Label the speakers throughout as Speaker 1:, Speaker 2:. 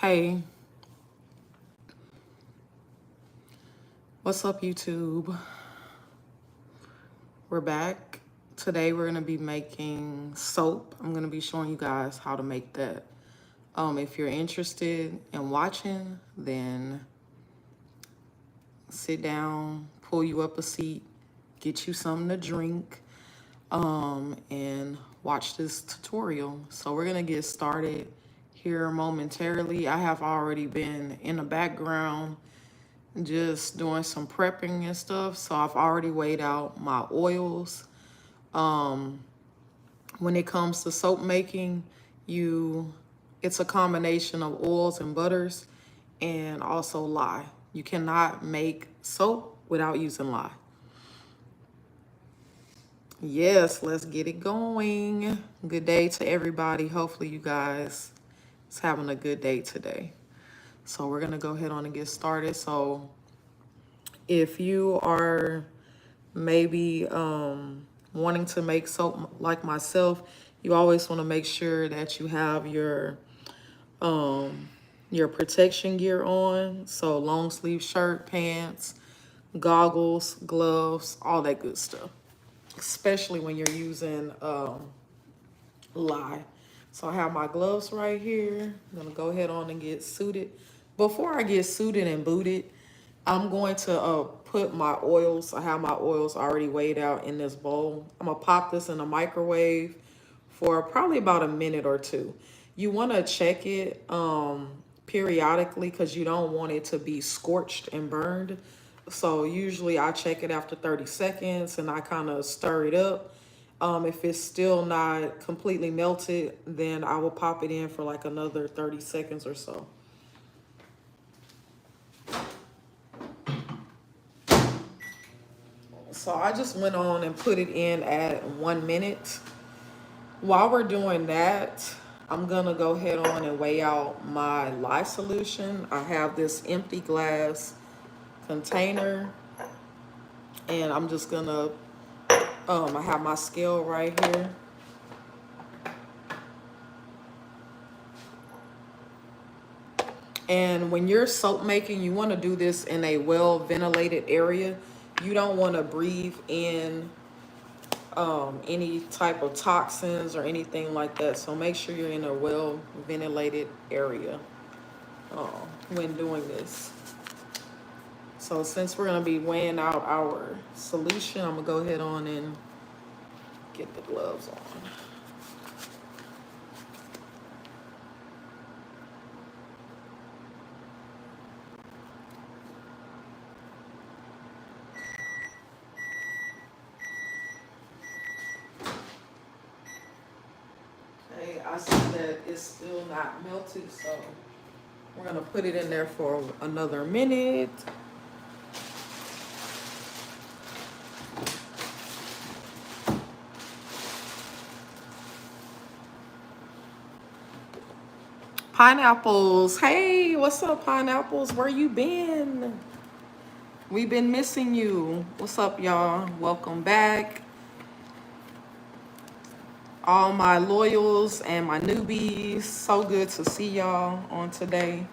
Speaker 1: Hey, what's up, YouTube? We're back. Today we're gonna be making soap. I'm gonna be showing you guys how to make that. If you're interested in watching, then sit down, pull you up a seat, get you something to drink, and watch this tutorial. So we're gonna get started here momentarily. I have already been in the background just doing some prepping and stuff. So I've already weighed out my oils. When it comes to soap making, it's a combination of oils and butters and also lye. You cannot make soap without using lye. Yes, let's get it going. Good day to everybody. Hopefully you guys is having a good day today. So we're gonna go ahead on and get started. So if you are maybe wanting to make soap like myself, you always want to make sure that you have your protection gear on. So long sleeve shirt, pants, goggles, gloves, all that good stuff, especially when you're using lye. So I have my gloves right here. I'm gonna go ahead on and get suited. Before I get suited and booted, I'm going to put my oils. I have my oils already weighed out in this bowl. I'm gonna pop this in the microwave for probably about a minute or two. You want to check it periodically because you don't want it to be scorched and burned. So usually I check it after 30 seconds and I kind of stir it up. If it's still not completely melted, then I will pop it in for like another 30 seconds or so. So I just went on and put it in at 1 minute. While we're doing that, I'm gonna go ahead on and weigh out my lye solution. I have this empty glass container and I'm just gonna, I have my scale right here. And when you're soap making, you wanna do this in a well ventilated area. You don't wanna breathe in any type of toxins or anything like that. So make sure you're in a well ventilated area when doing this. So since we're gonna be weighing out our solution, I'm gonna go ahead on and get the gloves on. Okay, I see that it's still not melted, so we're gonna put it in there for another minute. Pineapples, hey, what's up, Pineapples? Where you been? We've been missing you. What's up, y'all? Welcome back. All my loyals and my newbies, so good to see y'all on today.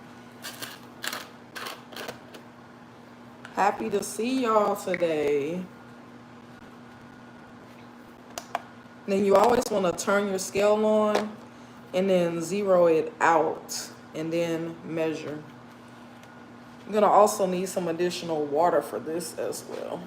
Speaker 1: Happy to see y'all today. Then you always want to turn your scale on and then zero it out and then measure. I'm gonna also need some additional water for this as well.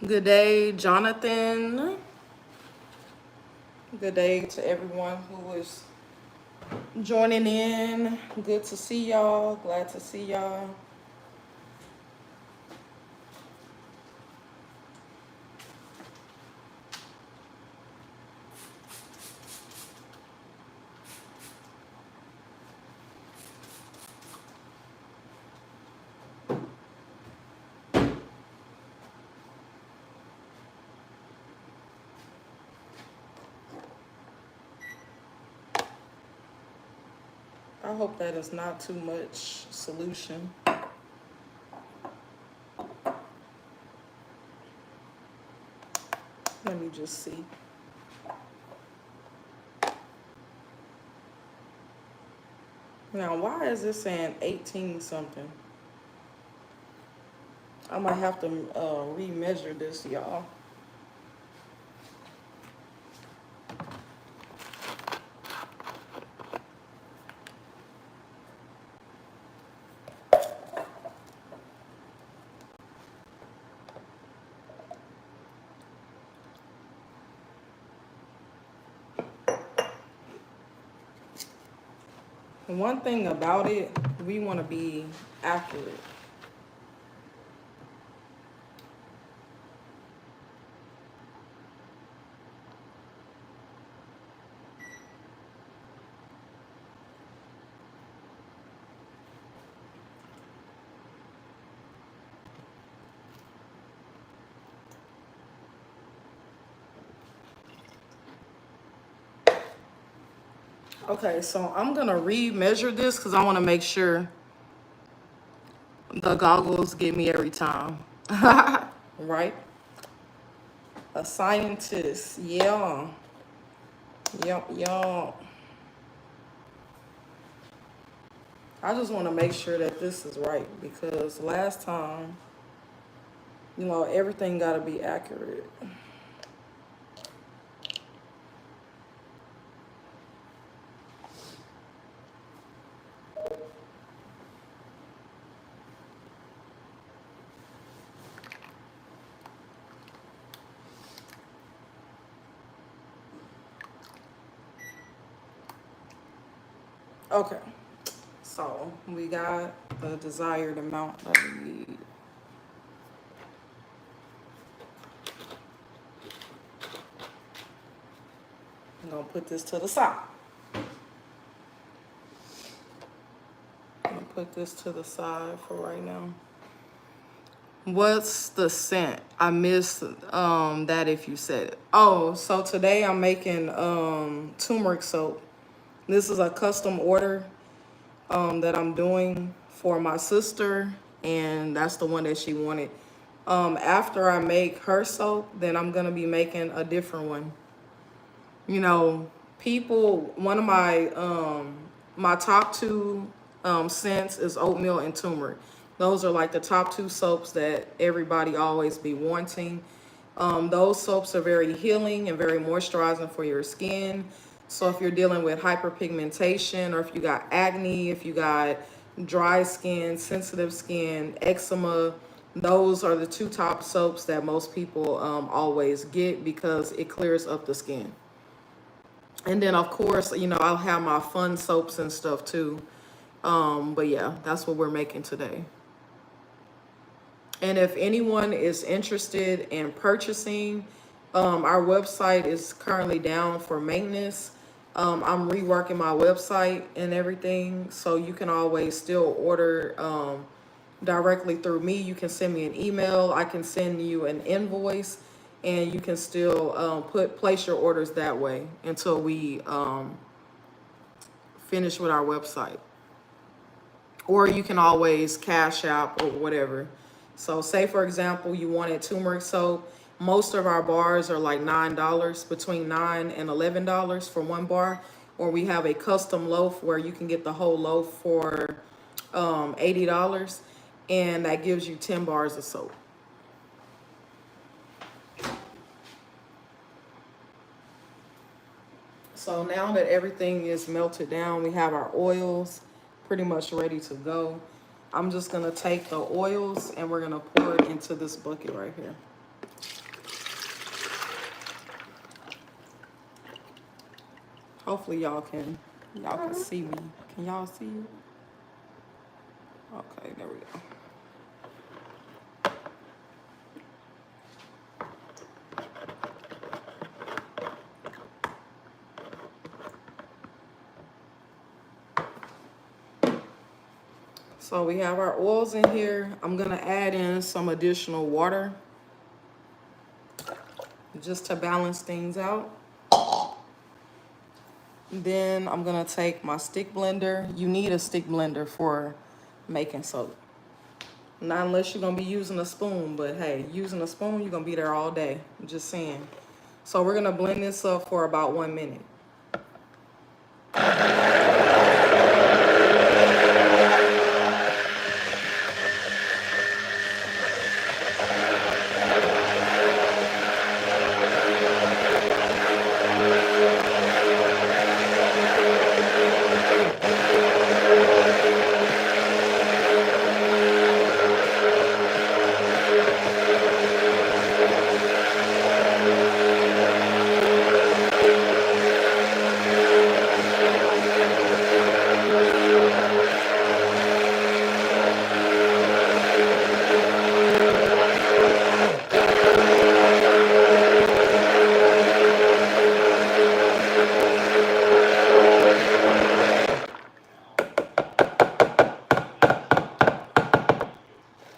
Speaker 1: Good day, Jonathan. Good day to everyone who is joining in. Good to see y'all. Glad to see y'all. I hope that is not too much solution. Let me just see. Now, why is this saying 18 something? I might have to remeasure this, y'all. One thing about it, we want to be accurate. Okay, so I'm going to remeasure this because I want to make sure the goggles get me every time. Right? A scientist. Yeah. Yep, y'all. I just want to make sure that this is right because last time, you know, everything got to be accurate. Okay, so we got the desired amount that we need. I'm gonna put this to the side. I'm gonna put this to the side for right now. What's the scent? I missed that if you said it. Oh, so today I'm making turmeric soap. This is a custom order that I'm doing for my sister, and that's the one that she wanted. After I make her soap, then I'm gonna be making a different one. You know, people, one of my top two scents is oatmeal and turmeric. Those are like the top two soaps that everybody always be wanting. Those soaps are very healing and very moisturizing for your skin. So if you're dealing with hyperpigmentation, or if you got acne, if you got dry skin, sensitive skin, eczema, those are the two top soaps that most people always get because it clears up the skin. And then of course, you know, I'll have my fun soaps and stuff too. But yeah, that's what we're making today. And if anyone is interested in purchasing, our website is currently down for maintenance. I'm reworking my website and everything, so you can always still order directly through me. You can send me an email. I can send you an invoice, and you can still place your orders that way until we finish with our website. Or you can always Cash App or whatever. So say, for example, you wanted turmeric soap. Most of our bars are like $9, between $9 and $11 for one bar. Or we have a custom loaf where you can get the whole loaf for $80. And that gives you 10 bars of soap. So now that everything is melted down, we have our oils pretty much ready to go. I'm just gonna take the oils and we're gonna pour it into this bucket right here. Hopefully y'all can see me. Can y'all see it? Okay, there we go. So we have our oils in here. I'm gonna add in some additional water just to balance things out. Then I'm gonna take my stick blender. You need a stick blender for making soap. Not unless you're gonna be using a spoon, but hey, using a spoon, you're gonna be there all day. I'm just saying. So we're gonna blend this up for about 1 minute.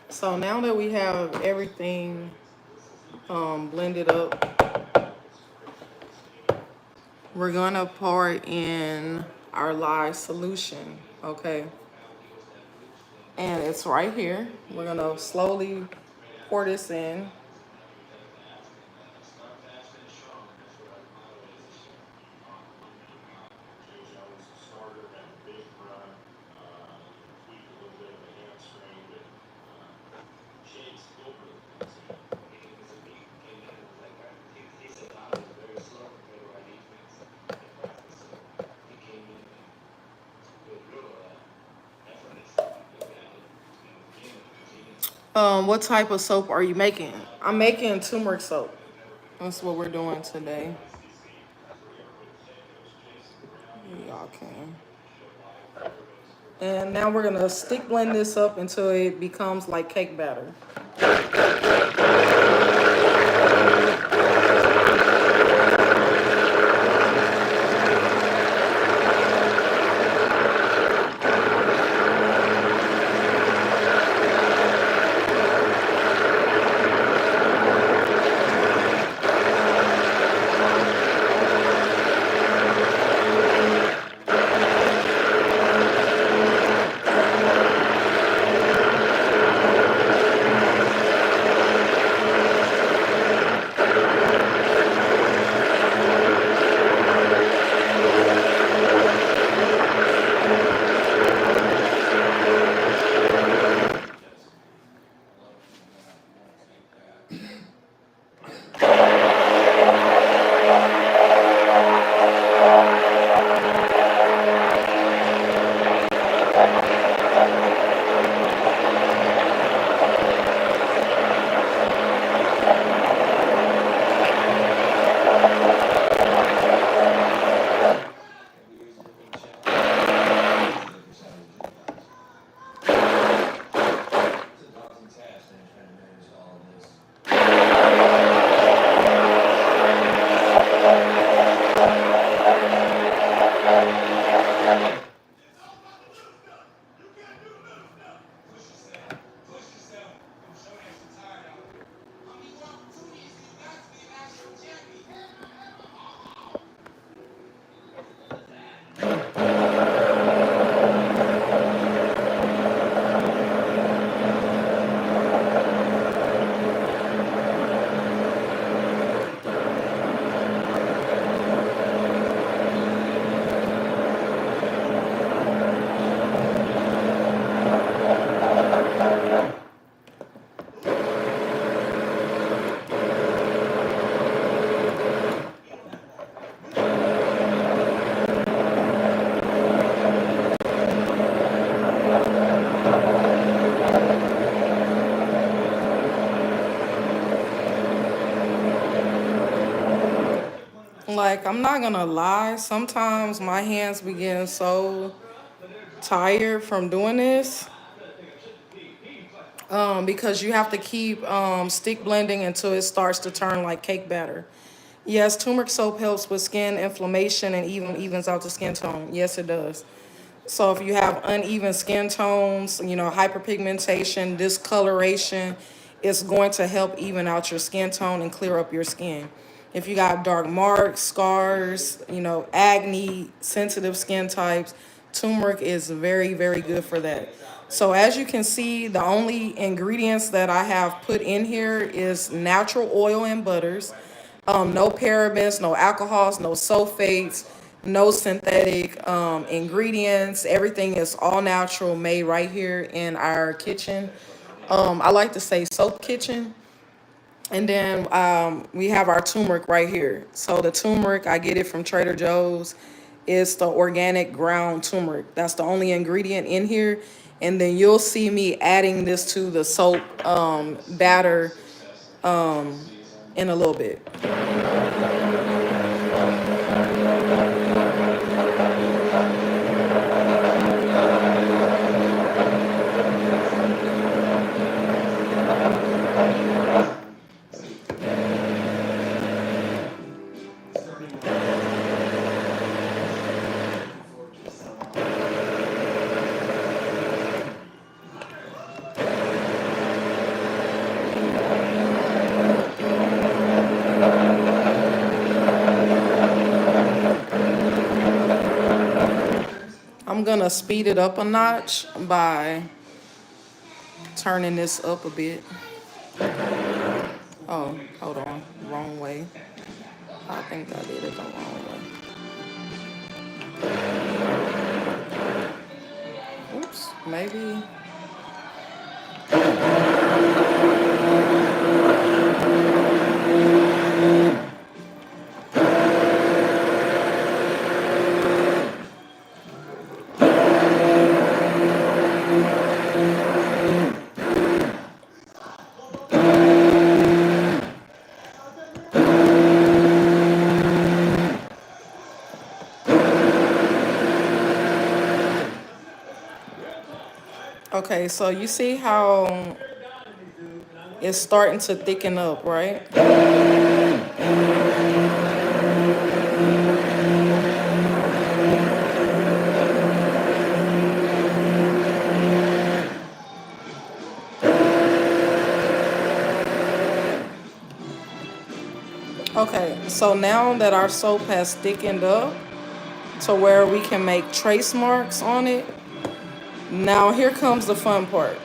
Speaker 1: So now that we have everything blended up, we're gonna pour in our lye solution, okay? And it's right here. We're gonna slowly pour this in. What type of soap are you making? I'm making turmeric soap. That's what we're doing today. Y'all can. And now we're gonna stick blend this up until it becomes like cake batter. Like, I'm not gonna lie, sometimes my hands be getting so tired from doing this because you have to keep stick blending until it starts to turn like cake batter. Yes, turmeric soap helps with skin inflammation and even evens out the skin tone. Yes, it does. So if you have uneven skin tones, hyperpigmentation, discoloration, it's going to help even out your skin tone and clear up your skin. If you got dark marks, scars, you know, acne, sensitive skin types, turmeric is very, very good for that. So as you can see, the only ingredients that I have put in here is natural oil and butters. No parabens, no alcohols, no sulfates, no synthetic ingredients. Everything is all natural, made right here in our kitchen. I like to say soap kitchen. And then we have our turmeric right here. So the turmeric, I get it from Trader Joe's. It's the organic ground turmeric. That's the only ingredient in here. And then you'll see me adding this to the soap batter in a little bit. I'm gonna speed it up a notch by turning this up a bit. Oh, hold on, wrong way. I think I did it the wrong way. Oops, maybe. Okay, so you see how it's starting to thicken up, right? Okay, so now that our soap has thickened up to where we can make trace marks on it, now here comes the fun part.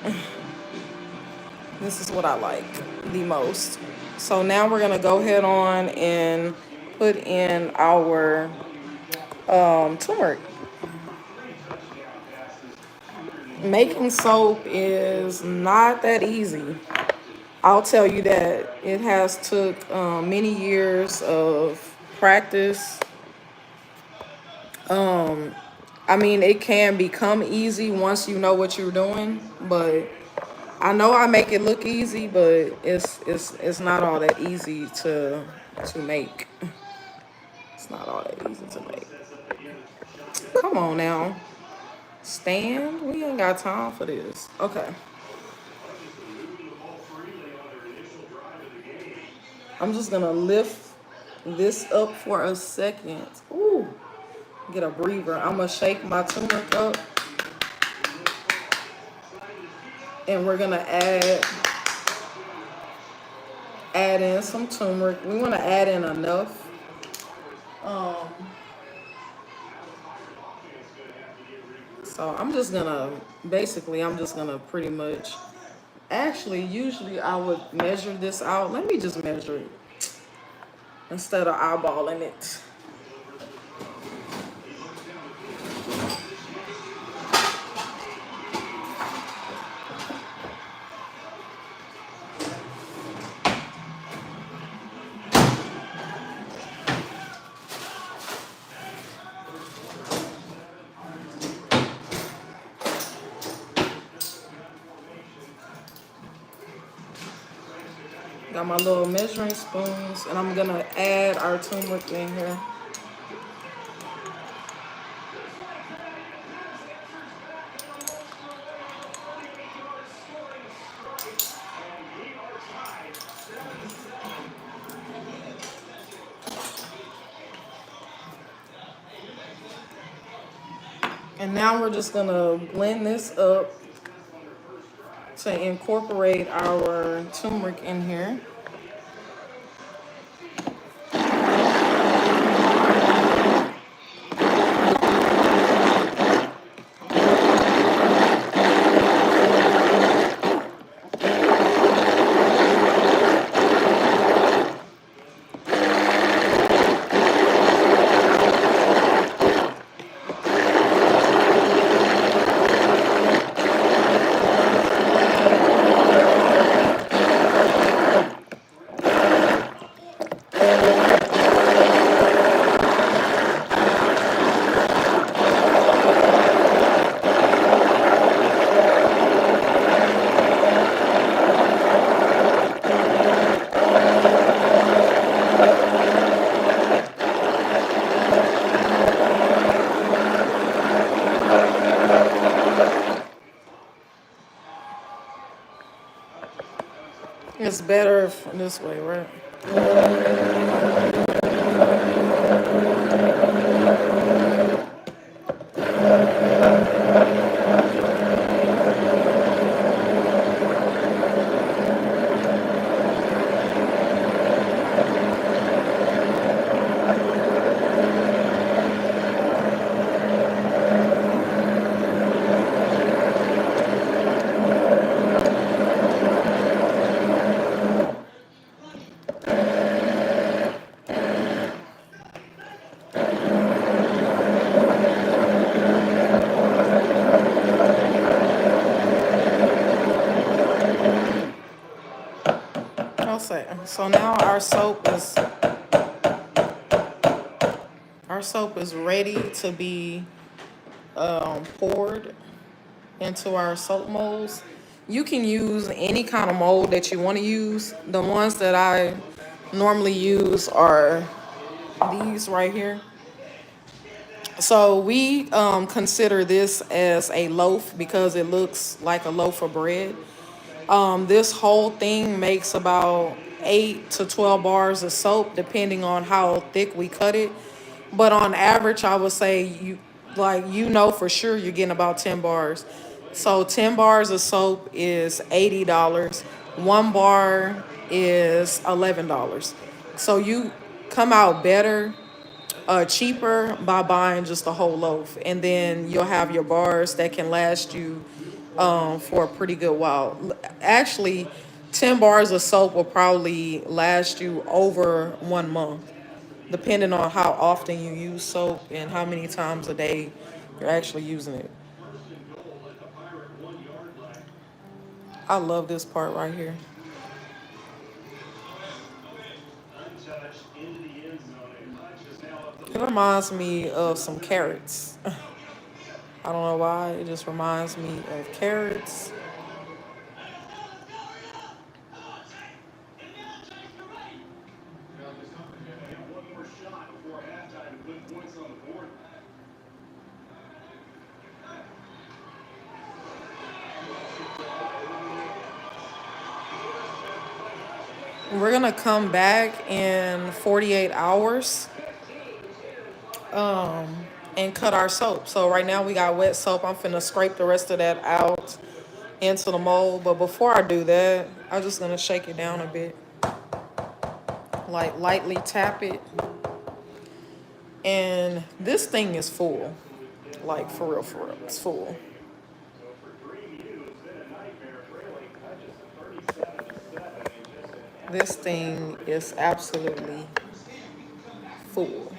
Speaker 1: This is what I like the most. So now we're gonna go ahead on and put in our turmeric. Making soap is not that easy. I'll tell you that it has took many years of practice. I mean, it can become easy once you know what you're doing, but I know I make it look easy, but it's not all that easy to make. It's not all that easy to make. Come on now, stand. We ain't got time for this. Okay. I'm just gonna lift this up for a second. Ooh, get a breather. I'm gonna shake my turmeric up, and we're gonna add in some turmeric. We want to add in enough. Um, so I'm just gonna pretty much. Actually, usually I would measure this out. Let me just measure it instead of eyeballing it. Got my little measuring spoons, and I'm gonna add our turmeric in here. And now we're just gonna blend this up to incorporate our turmeric in here. It's better this way, right? I'll say. So now our soap is ready to be poured into our soap molds. You can use any kind of mold that you want to use. The ones that I normally use are these right here. So we consider this as a loaf because it looks like a loaf of bread. This whole thing makes about 8 to 12 bars of soap, depending on how thick we cut it. But on average, I would say for sure you're getting about 10 bars. So 10 bars of soap is $80. 1 bar is $11. So you come out better, cheaper by buying just a whole loaf, and then you'll have your bars that can last you for a pretty good while. Actually, 10 bars of soap will probably last you over 1 month, depending on how often you use soap and how many times a day you're actually using it. I love this part right here. It reminds me of some carrots. I don't know why. It just reminds me of carrots. We're gonna come back in 48 hours and cut our soap. So right now we got wet soap. I'm finna scrape the rest of that out into the mold. But before I do that, I'm just gonna shake it down a bit, like lightly tap it. And this thing is full, like for real, it's full. This thing is absolutely full.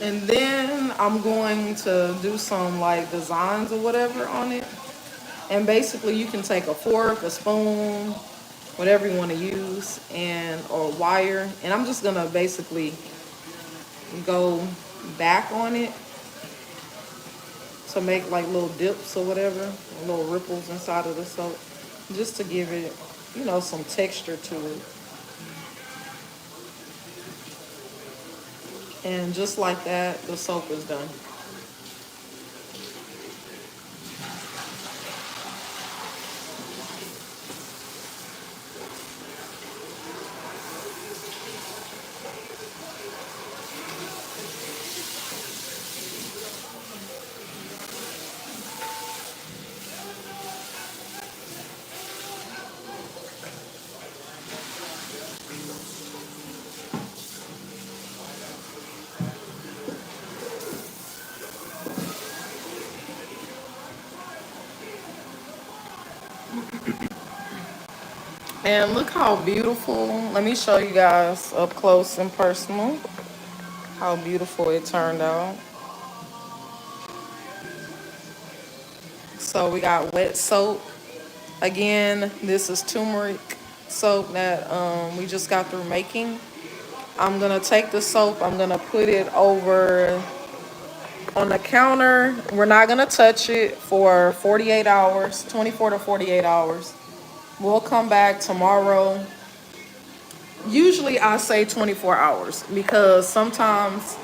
Speaker 1: And then I'm going to do some like designs or whatever on it. And basically you can take a fork, a spoon, whatever you want to use, and or wire. And I'm just gonna basically go back on it to make like little dips or whatever, little ripples inside of the soap, just to give it, some texture to it. And just like that, the soap is done. And look how beautiful. Let me show you guys up close and personal how beautiful it turned out. So we got wet soap. Again, this is turmeric soap that we just got through making. I'm gonna take the soap, I'm gonna put it over on the counter. We're not gonna touch it for 48 hours, 24 to 48 hours. We'll come back tomorrow. Usually I say 24 hours because sometimes,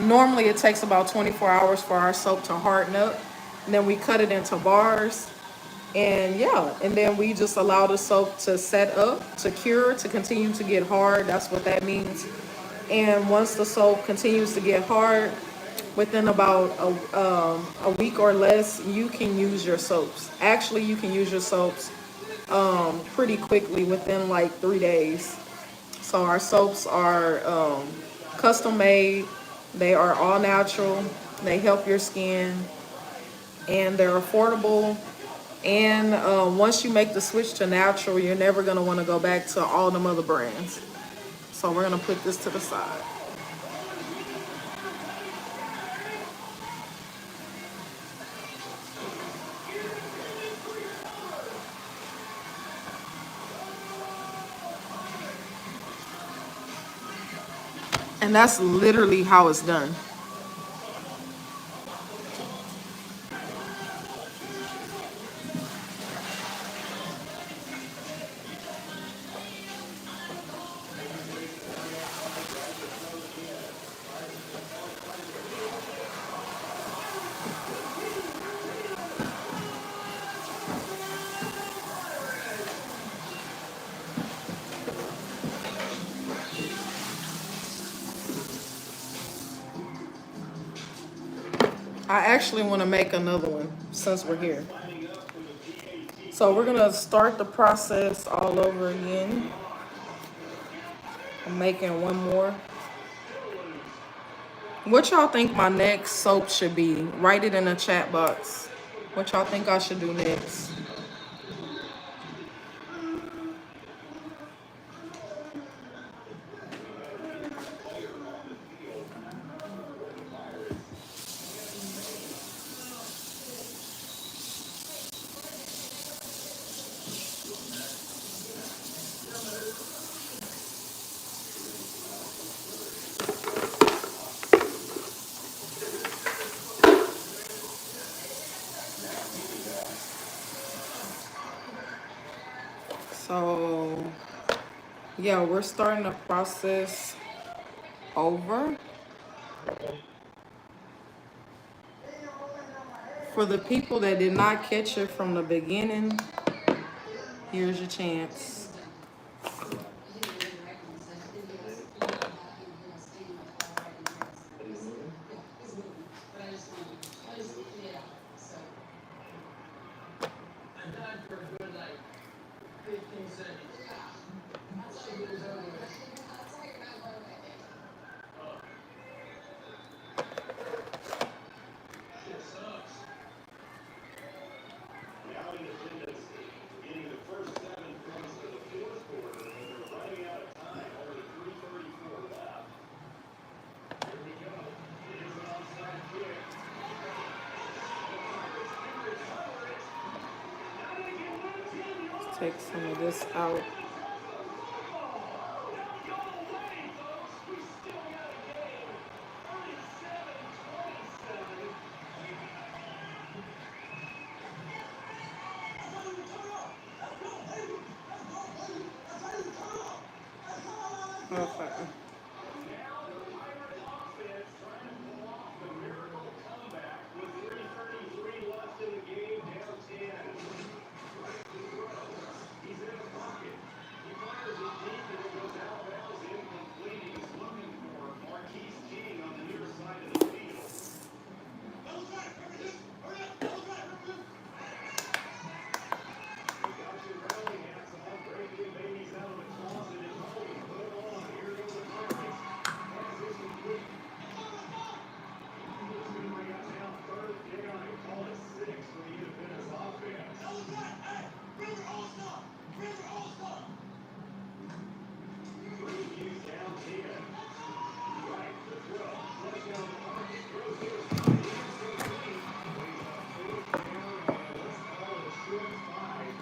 Speaker 1: normally it takes about 24 hours for our soap to harden up. And then we cut it into bars. And yeah, and then we just allow the soap to set up, to cure, to continue to get hard. That's what that means. And once the soap continues to get hard, within about a week or less, you can use your soaps. Actually, you can use your soaps pretty quickly within like 3 days. So our soaps are custom made. They are all natural. They help your skin, and they're affordable. And once you make the switch to natural, you're never gonna want to go back to all them other brands. So we're gonna put this to the side. And that's literally how it's done. I actually want to make another one since we're here. So we're gonna start the process all over again. I'm making one more. What y'all think my next soap should be? Write it in the chat box. What y'all think I should do next? So yeah, we're starting the process over. For the people that did not catch it from the beginning, here's your chance. Take some of this out. Okay.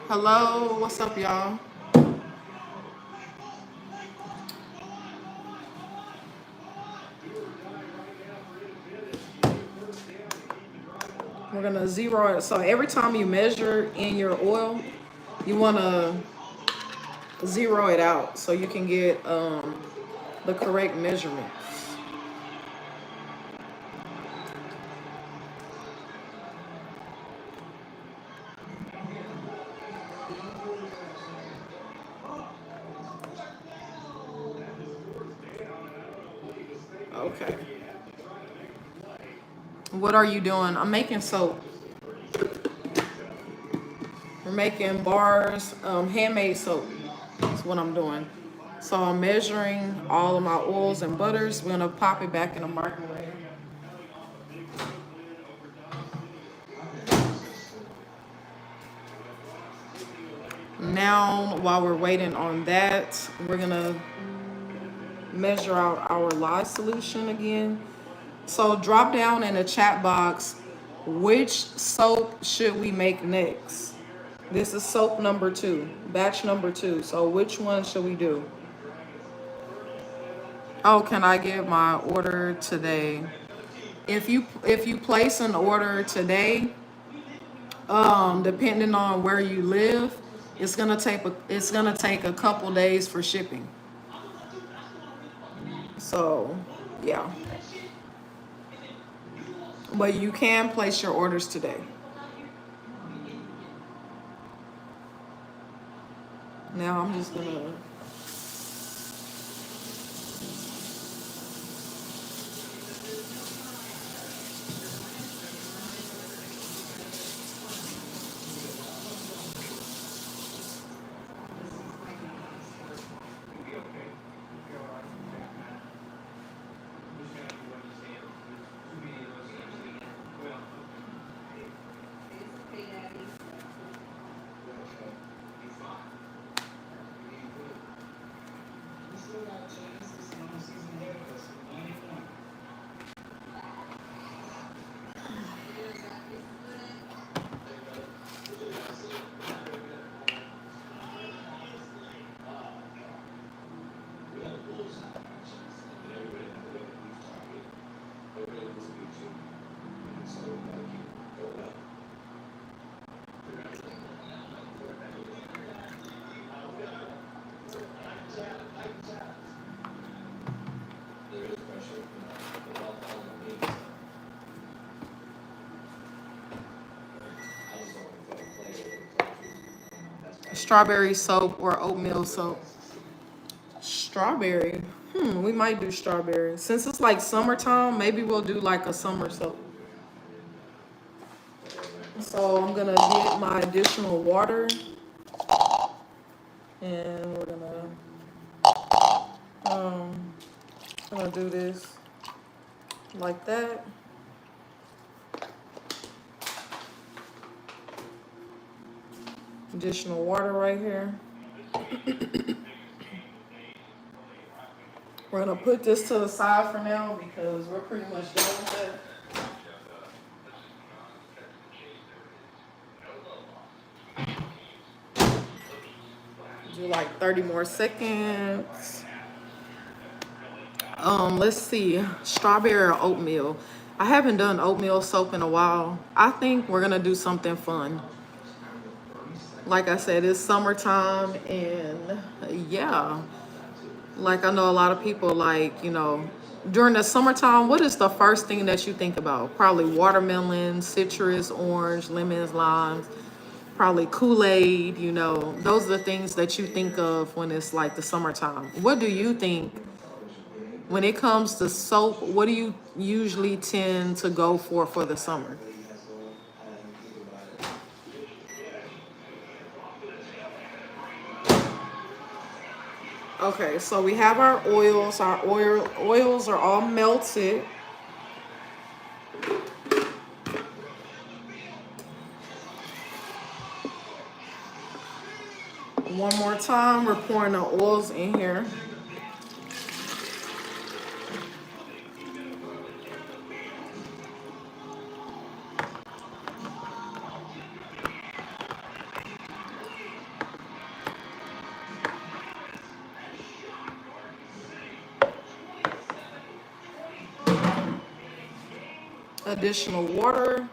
Speaker 1: Hello, what's up, y'all? We're gonna zero it. So every time you measure in your oil, you wanna zero it out so you can get the correct measurements. Okay. What are you doing? I'm making soap. We're making bars, handmade soap. That's what I'm doing. So I'm measuring all of my oils and butters. We're gonna pop it back in the microwave. Now, while we're waiting on that, we're gonna measure out our lye solution again. So drop down in the chat box, which soap should we make next? This is soap number 2, batch number 2. So which one should we do? Oh, can I get my order today? If you place an order today, depending on where you live, it's gonna take a couple days for shipping. So yeah, but you can place your orders today. Now I'm just gonna. Strawberry soap or oatmeal soap? Strawberry. We might do strawberry. Since it's like summertime, maybe we'll do like a summer soap. So I'm gonna get my additional water and we're gonna do this like that. Additional water right here. We're gonna put this to the side for now because we're pretty much done with it. Do like 30 more seconds. Let's see, strawberry or oatmeal. I haven't done oatmeal soap in a while. I think we're gonna do something fun. Like I said, it's summertime and yeah, like I know a lot of people like, during the summertime, what is the first thing that you think about? Probably watermelon, citrus, orange, lemons, limes, probably Kool-Aid, those are the things that you think of when it's like the summertime. What do you think when it comes to soap? What do you usually tend to go for the summer? Okay, so we have our oils. Our oils are all melted. One more time, we're pouring the oils in here. additional water.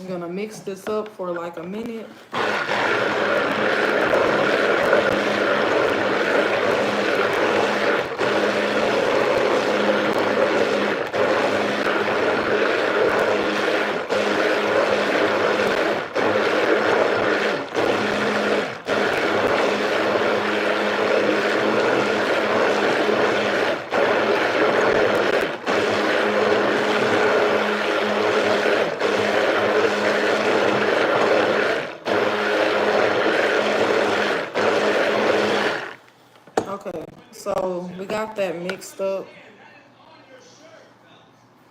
Speaker 1: I'm gonna mix this up for like a minute. Okay, so we got that mixed up.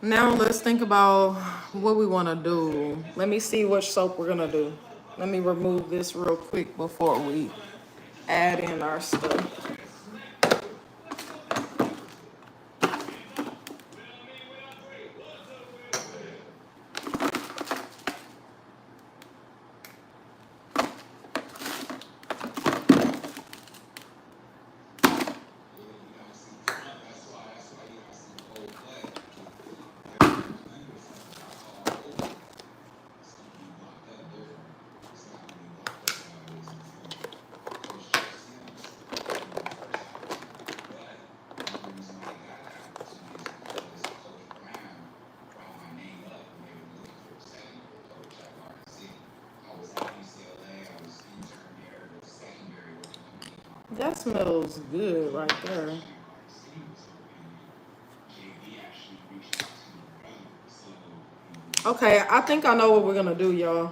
Speaker 1: Now let's think about what we want to do. Let me see which soap we're gonna do. Let me remove this real quick before we add in our stuff. That smells good right there. Okay, I think I know what we're gonna do, y'all.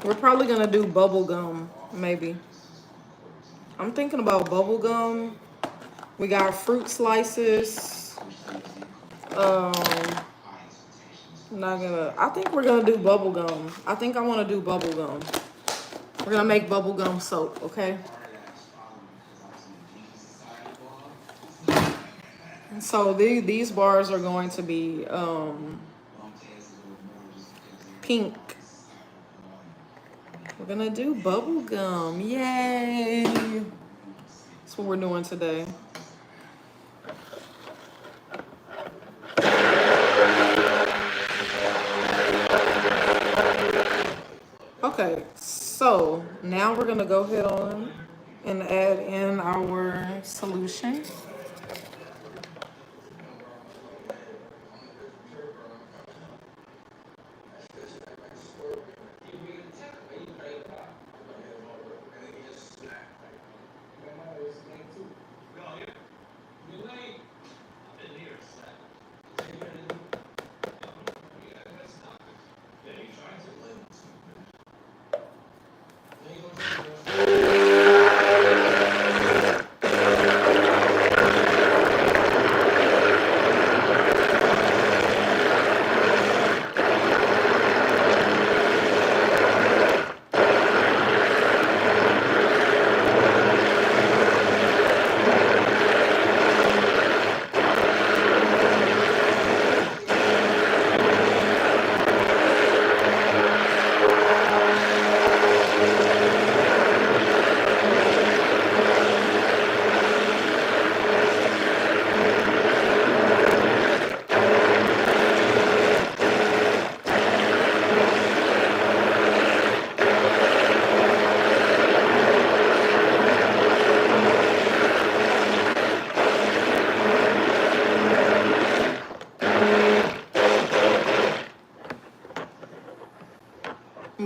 Speaker 1: We're probably gonna do bubble gum, maybe. I'm thinking about bubble gum. We got fruit slices. Not gonna. I think we're gonna do bubble gum. I think I want to do bubble gum. We're gonna make bubble gum soap, okay? And so these bars are going to be pink. We're gonna do bubble gum. Yay! That's what we're doing today. Okay, so now we're gonna go ahead on and add in our solution.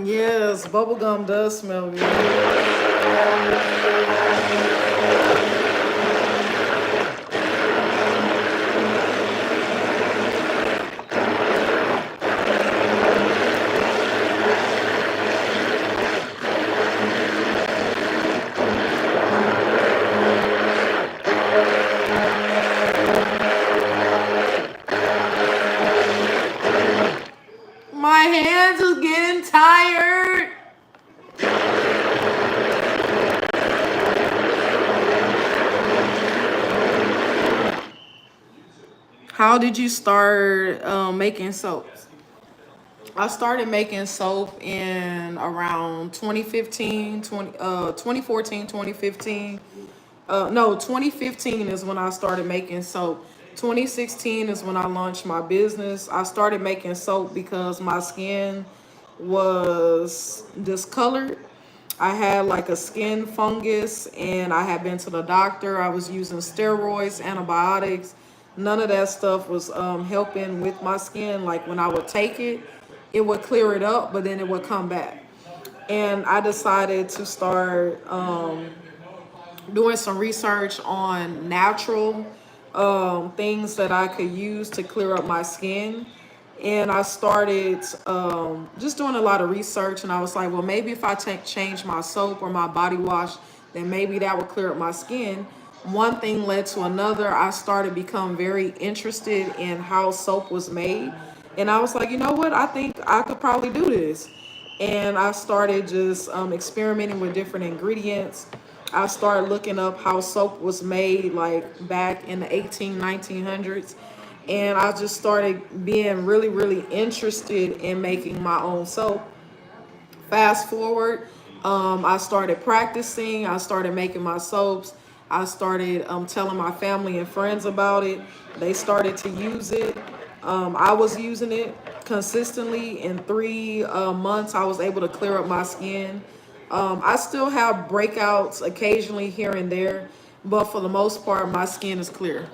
Speaker 1: Yes, bubblegum does smell good. My hands are getting tired. How did you start making soaps? I started making soap in around 2015, 2014, 2015. No, 2015 is when I started making soap. 2016 is when I launched my business. I started making soap because my skin was discolored. I had like a skin fungus and I had been to the doctor. I was using steroids, antibiotics. None of that stuff was helping with my skin. Like when I would take it, it would clear it up, but then it would come back. And I decided to start doing some research on natural things that I could use to clear up my skin. And I started just doing a lot of research, and I was like, well, maybe if I change my soap or my body wash, then maybe that would clear up my skin. One thing led to another. I started become very interested in how soap was made. And I was like, you know what? I think I could probably do this. And I started just experimenting with different ingredients. I started looking up how soap was made like back in the 1900s. And I just started being really, really interested in making my own soap. Fast forward, I started practicing. I started making my soaps. I started telling my family and friends about it. They started to use it. I was using it consistently. In 3 months, I was able to clear up my skin. I still have breakouts occasionally here and there, but for the most part, my skin is clear.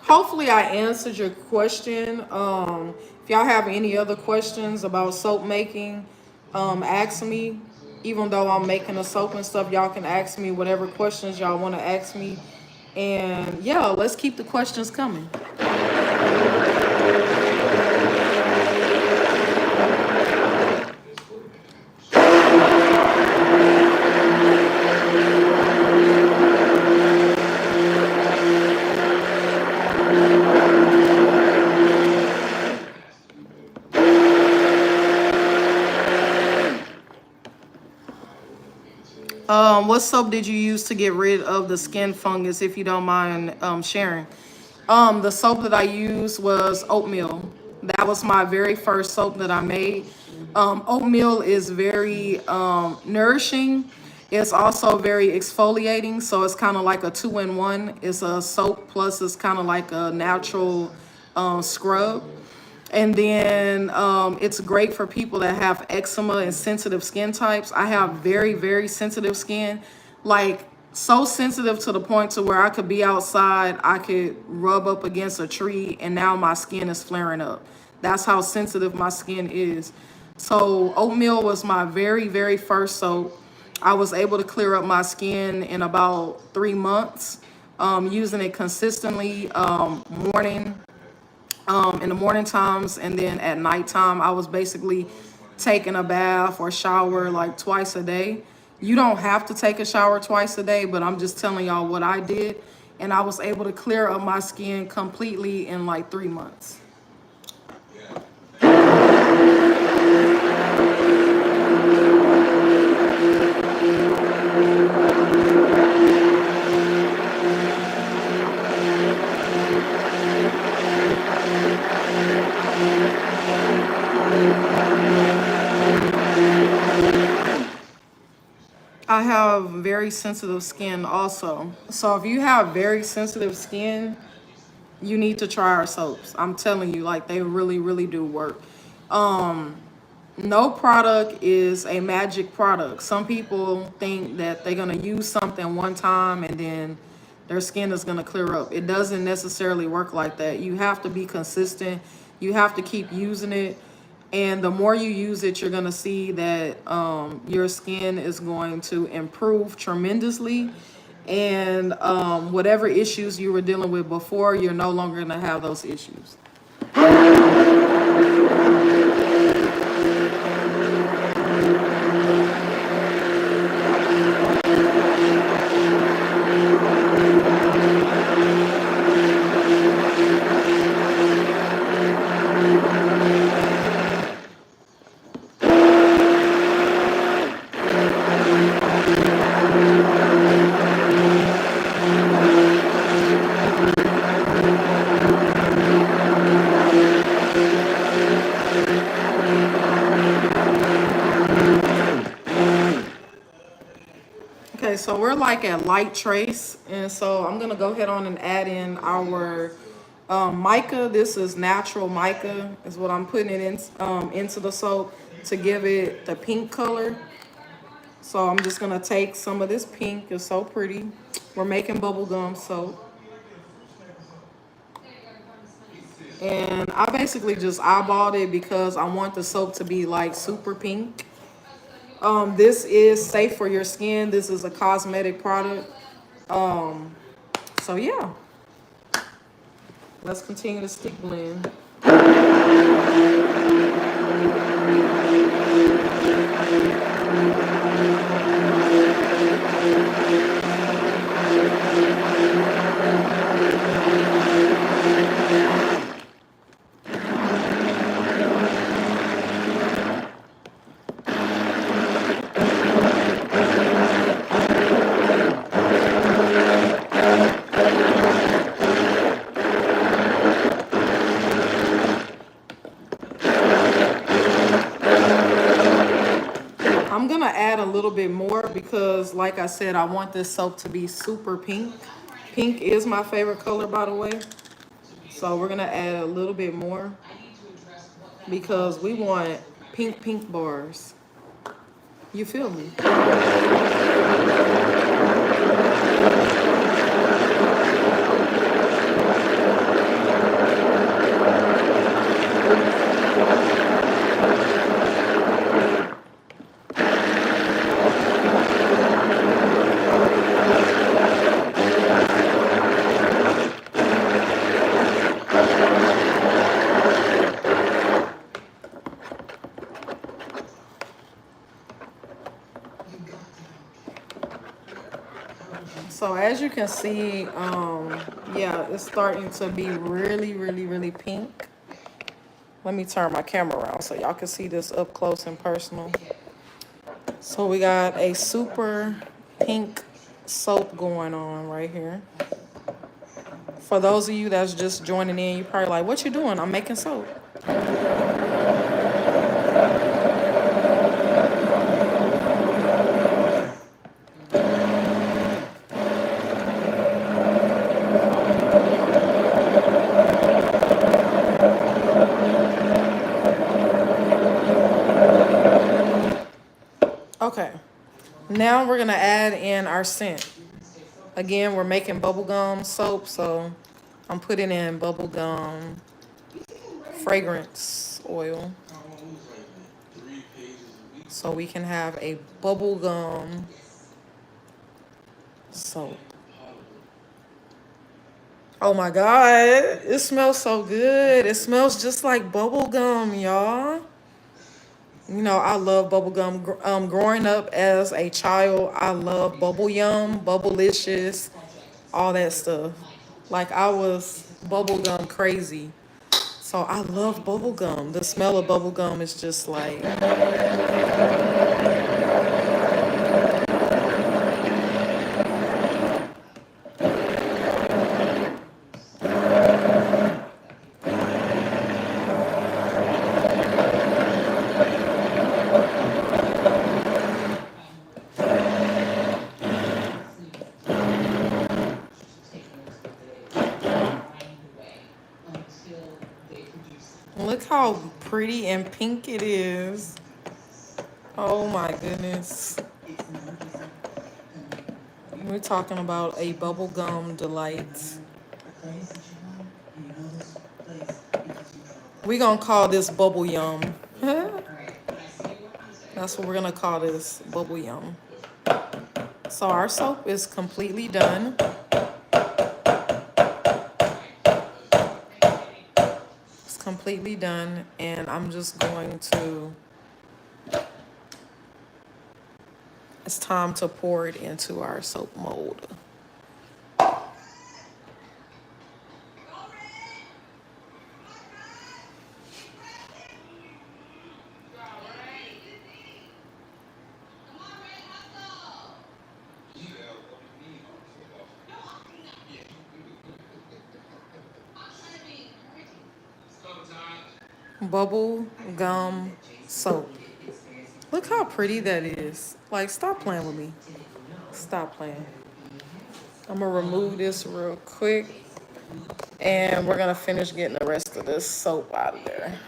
Speaker 1: Hopefully I answered your question. If y'all have any other questions about soap making, ask me. Even though I'm making a soap and stuff, y'all can ask me whatever questions y'all want to ask me. And yeah, let's keep the questions coming. What soap did you use to get rid of the skin fungus, if you don't mind sharing? The soap that I used was oatmeal. That was my very first soap that I made. Oatmeal is very nourishing. It's also very exfoliating, so it's kind of like a two-in-one. It's a soap plus it's kind of like a natural scrub. And then it's great for people that have eczema and sensitive skin types. I have very, very sensitive skin, like so sensitive to the point to where I could be outside, I could rub up against a tree, and now my skin is flaring up. That's how sensitive my skin is. So oatmeal was my very, very first soap. I was able to clear up my skin in about 3 months, using it consistently, morning in the morning times, and then at nighttime I was basically taking a bath or shower like twice a day. You don't have to take a shower twice a day, but I'm just telling y'all what I did, and I was able to clear up my skin completely in like 3 months. I have very sensitive skin also. So if you have very sensitive skin, you need to try our soaps. I'm telling you, like they really, really do work. No product is a magic product. Some people think that they're gonna use something one time and then their skin is gonna clear up. It doesn't necessarily work like that. You have to be consistent. You have to keep using it. And the more you use it, you're gonna see that your skin is going to improve tremendously. And whatever issues you were dealing with before, you're no longer going to have those issues. Okay, so we're like at light trace, and so I'm gonna go ahead on and add in our mica. This is natural mica, is what I'm putting it in into the soap to give it the pink color. So I'm just gonna take some of this pink. It's so pretty. We're making bubblegum soap, and I basically just eyeballed it because I want the soap to be like super pink. This is safe for your skin. This is a cosmetic product. So yeah, let's continue to stick blend. I'm gonna add a little bit more because, like I said, I want this soap to be super pink. Pink is my favorite color, by the way. So we're gonna add a little bit more because we want pink bars. You feel me? So as you can see, yeah, it's starting to be really pink. Let me turn my camera around so y'all can see this up close and personal. So we got a super pink soap going on right here. For those of you that's just joining in, you're probably like, what you doing? I'm making soap. Okay, now we're gonna add in our scent. Again, we're making bubblegum soap, so I'm putting in bubblegum fragrance oil so we can have a bubblegum soap. Oh my God, it smells so good. It smells just like bubblegum, y'all. You know, I love bubblegum. Growing up as a child, I love Bubble Yum, Bubblicious, all that stuff. Like, I was bubblegum crazy. So I love bubblegum. The smell of bubblegum is just like, look how pretty and pink it is. Oh my goodness. We're talking about a bubblegum delight. We're gonna call this bubble yum. That's what we're gonna call this, bubble yum. So our soap is completely done. It's completely done, and I'm just going to, it's time to pour it into our soap mold. Bubble gum soap. Look how pretty that is. Like, stop playing with me. Stop playing. I'm gonna remove this real quick, and we're gonna finish getting the rest of this soap out of there.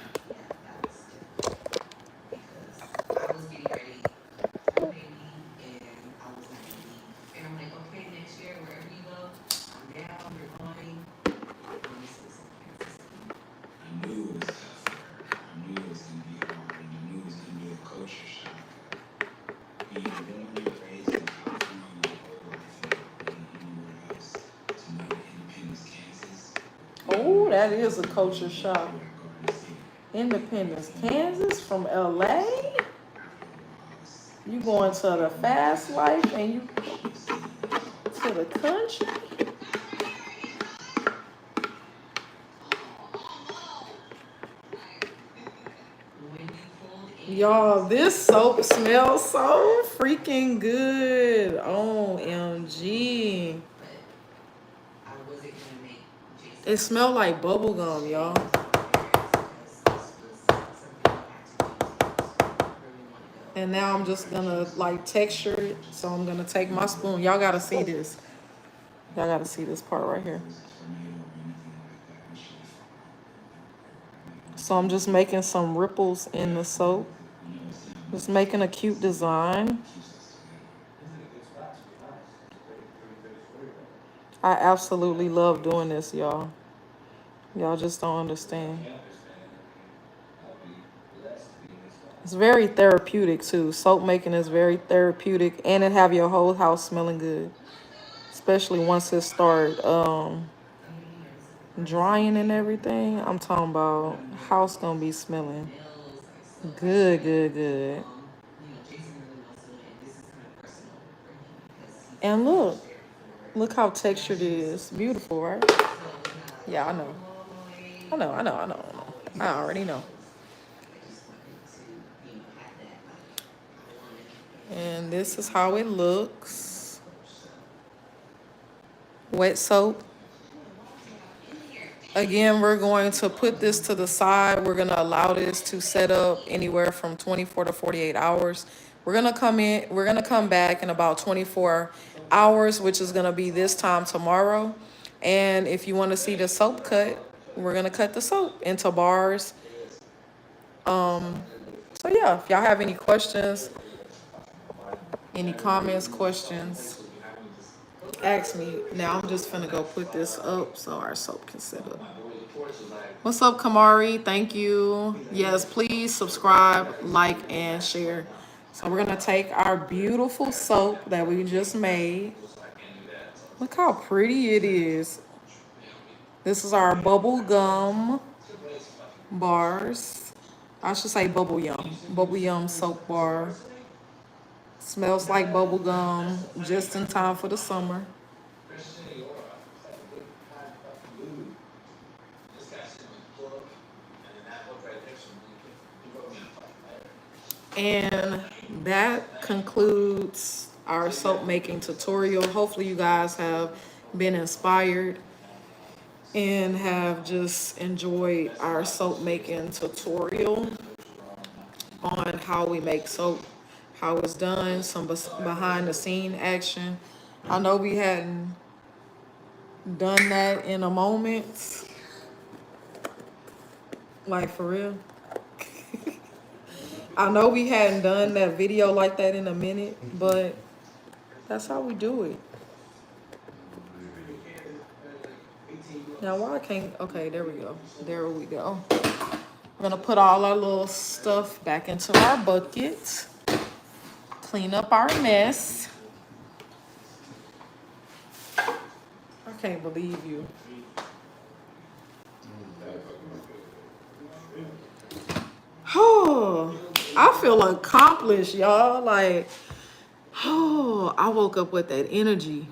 Speaker 1: Oh, that is a culture shock. Independence, Kansas from LA? You going to the fast life and you to the country? Y'all, this soap smells so freaking good. OMG. It smells like bubble gum, y'all. And now I'm just gonna like texture it. So I'm gonna take my spoon. Y'all gotta see this. Y'all gotta see this part right here. So I'm just making some ripples in the soap. Just making a cute design. I absolutely love doing this, y'all. Y'all just don't understand. It's very therapeutic too. Soap making is very therapeutic, and it have your whole house smelling good. Especially once it start drying and everything. I'm talking about house gonna be smelling good, good, good. And look how textured it is. Beautiful, right? Yeah, I know. I already know. And this is how it looks. Wet soap. Again, we're going to put this to the side. We're going to allow this to set up anywhere from 24 to 48 hours. We're going to come back in about 24 hours, which is going to be this time tomorrow. And if you want to see the soap cut, we're going to cut the soap into bars. So yeah, if y'all have any questions, any comments, questions, ask me. Now I'm just finna go put this up so our soap can set up. What's up, Kamari? Thank you. Yes, please subscribe, like, and share. So we're gonna take our beautiful soap that we just made. Look how pretty it is. This is our bubble gum bars. I should say bubble yum soap bar. Smells like bubble gum, just in time for the summer. And that concludes our soap making tutorial. Hopefully you guys have been inspired and have just enjoyed our soap making tutorial on how we make soap, how it's done, some behind the scene action. I know we hadn't done that in a moment, like for real. I know we hadn't done that video like that in a minute, but that's how we do it. Now why I can't, okay, there we go. There we go. We're gonna put all our little stuff back into our bucket. Clean up our mess. can't believe you. Oh, I feel accomplished, y'all. Like, oh, I woke up with that energy.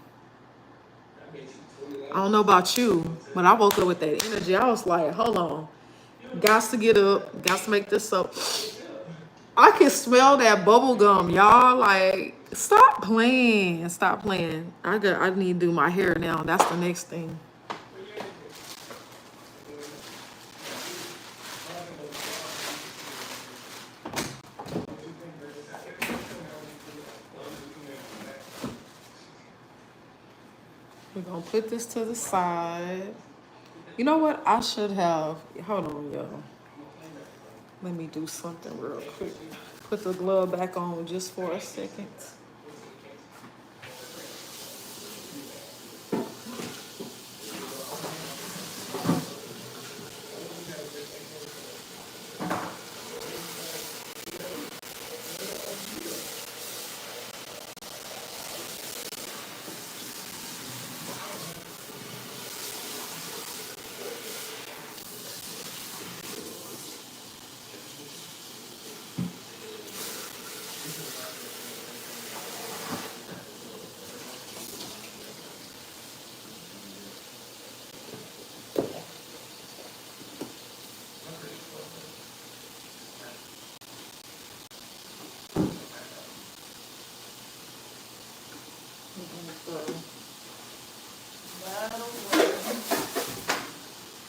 Speaker 1: I don't know about you, but I woke up with that energy. I was like, hold on. Got to get up. Got to make this up. I can smell that bubble gum, y'all. Like, stop playing. Stop playing. I need to do my hair now. That's the next thing. We're gonna put this to the side. You know what? I should have. Hold on, y'all. Let me do something real quick. Put the glove back on just for a second.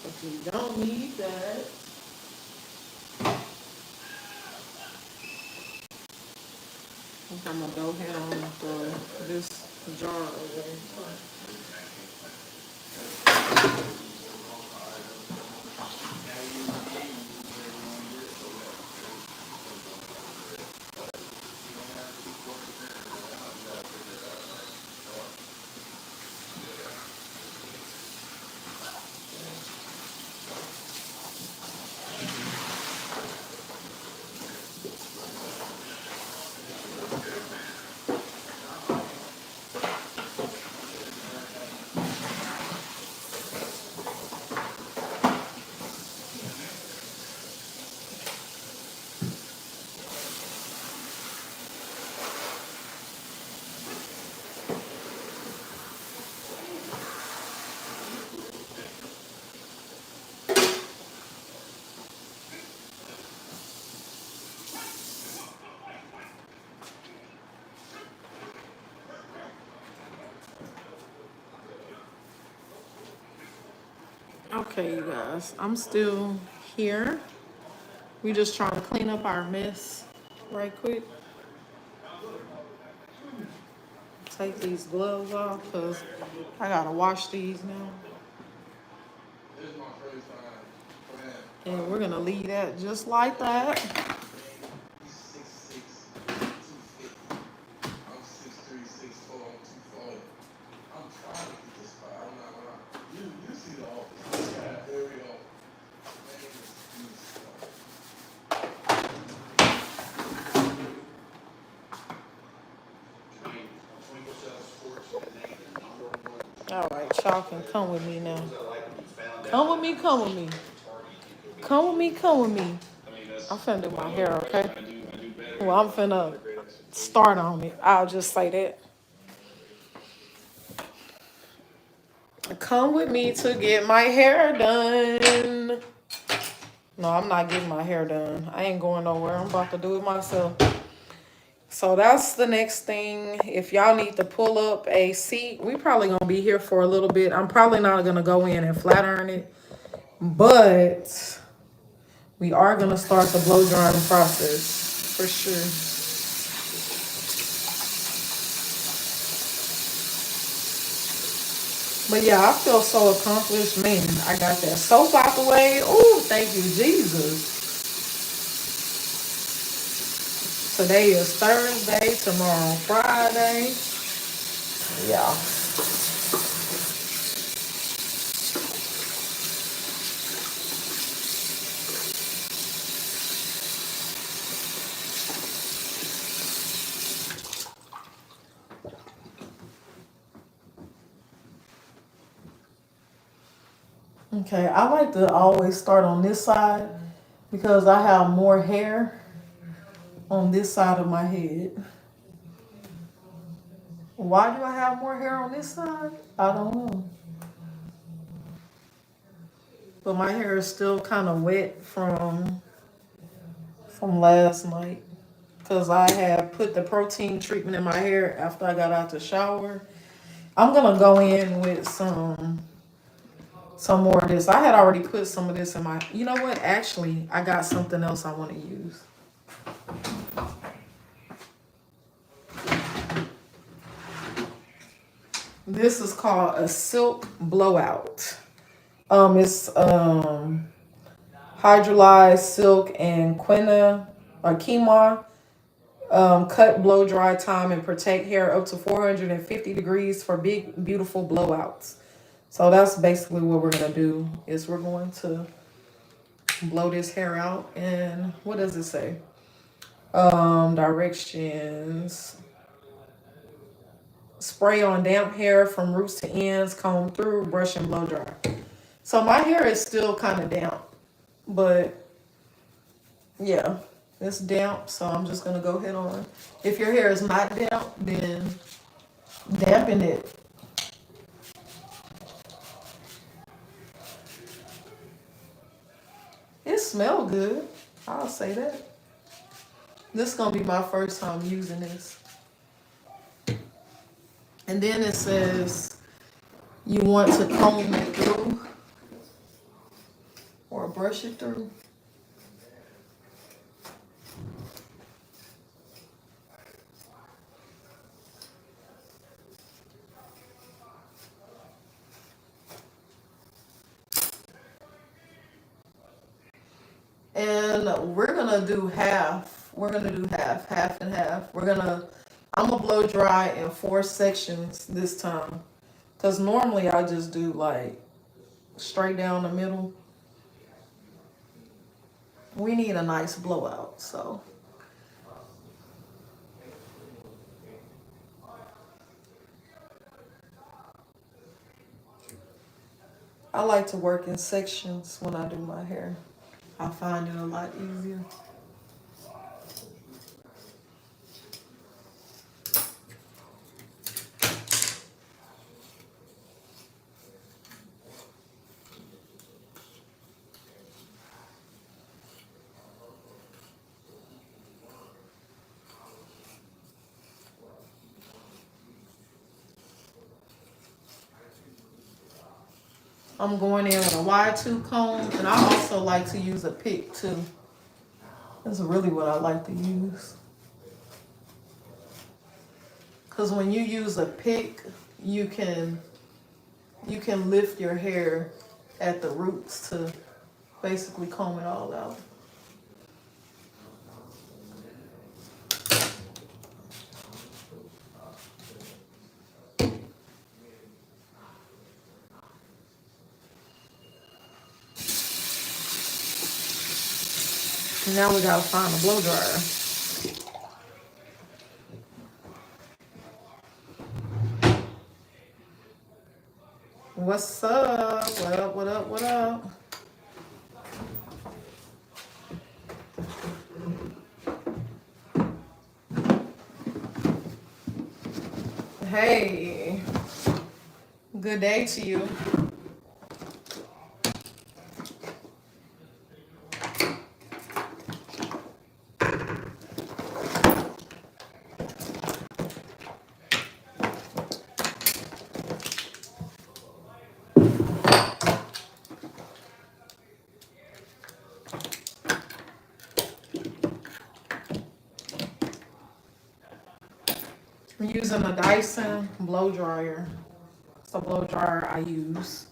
Speaker 1: If you don't need that, I think I'm gonna go ahead and throw this jar away. Okay, you guys, I'm still here. We just trying to clean up our mess right quick. Take these gloves off because I gotta wash these now. And we're gonna leave that just like that. All right, y'all can come with me now. Come with me, come with me. Come with me, come with me. I'm finna do my hair, okay? Well, I'm finna start on it. I'll just say that. Come with me to get my hair done. No, I'm not getting my hair done. I ain't going nowhere. I'm about to do it myself. So that's the next thing. If y'all need to pull up a seat, we probably gonna be here for a little bit. I'm probably not gonna go in and flat iron it, but we are gonna start the blow drying process for sure. But yeah, I feel so accomplished, man. I got that soap out the way. Oh, thank you, Jesus. Today is Thursday, tomorrow Friday. Yeah. Okay, I like to always start on this side because I have more hair on this side of my head. Why do I have more hair on this side? I don't know. But my hair is still kind of wet from last night because I had put the protein treatment in my hair after I got out the shower. I'm gonna go in with some more of this. I had already put some of this in my. You know what? Actually, I got something else I want to use. This is called a silk blowout. It's hydrolyzed silk and quinoa, cut, blow dry time, and protect hair up to 450 degrees for big, beautiful blowouts. So that's basically what we're gonna do. Is we're going to blow this hair out, and what does it say? Directions. Spray on damp hair from roots to ends, comb through, brush and blow dry. So my hair is still kind of damp, but yeah, it's damp. So I'm just gonna go ahead on. If your hair is not damp, then dampen it. It smells good. I'll say that. This is gonna be my first time using this. And then it says you want to comb it through or brush it through. And we're gonna do half. We're gonna do half and half. I'm gonna blow dry in 4 sections this time. Cause normally I just do like straight down the middle. We need a nice blowout, so. I like to work in sections when I do my hair. I find it a lot easier. I'm going in with a Y2 comb, and I also like to use a pick too. That's really what I like to use. Because when you use a pick, you can lift your hair at the roots to basically comb it all out. Now we gotta find a blow dryer. What's up? What up? What up? What up? Hey, good day to you. I'm using a Dyson blow dryer. It's a blow dryer I use.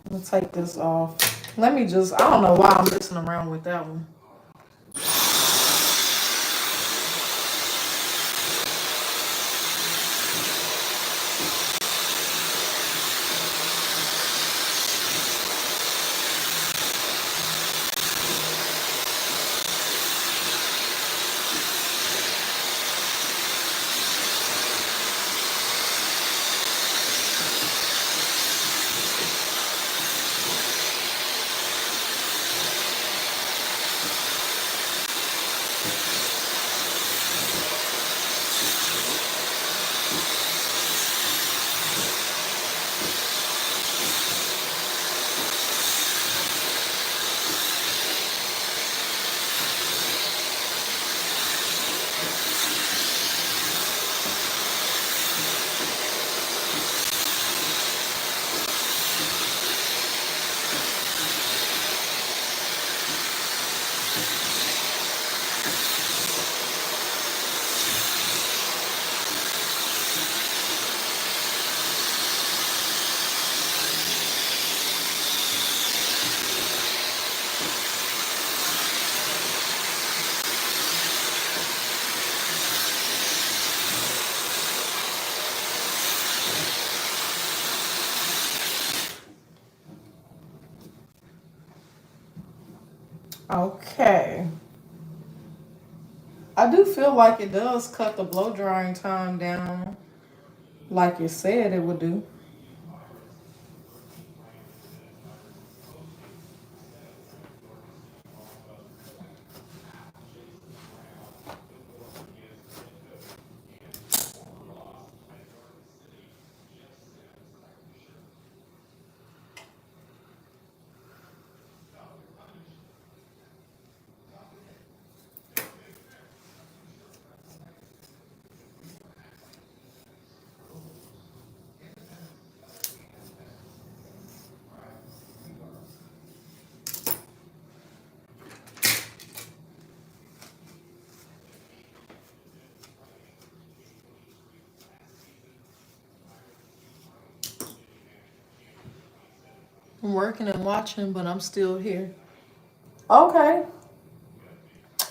Speaker 1: I'm gonna take this off. Let me just, I don't know why I'm messing around with that one. Okay. I do feel like it does cut the blow drying time down, like you said it would do. I'm working and watching, but I'm still here. Okay,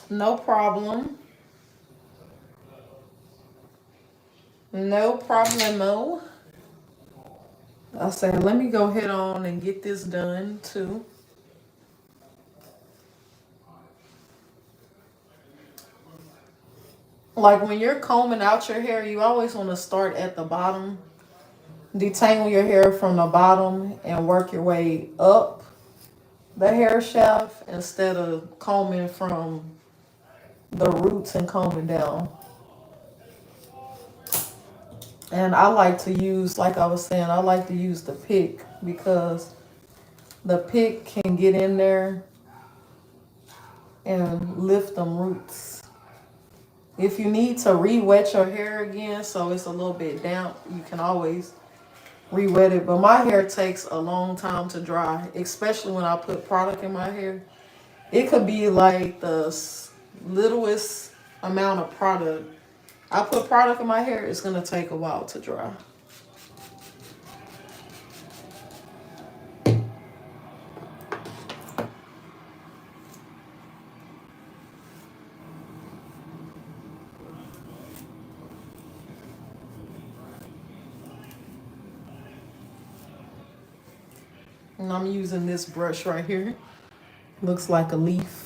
Speaker 1: no problem. No problemo. I said, let me go ahead on and get this done too. Like when you're combing out your hair, you always want to start at the bottom, detangle your hair from the bottom, and work your way up the hair shaft instead of combing from the roots and combing down. And I like to use, like I was saying, I like to use the pick because the pick can get in there and lift them roots. If you need to re-wet your hair again so it's a little bit damp, you can always re-wet it. But my hair takes a long time to dry, especially when I put product in my hair. It could be like the littlest amount of product. I put product in my hair, it's gonna take a while to dry. And I'm using this brush right here. Looks like a leaf.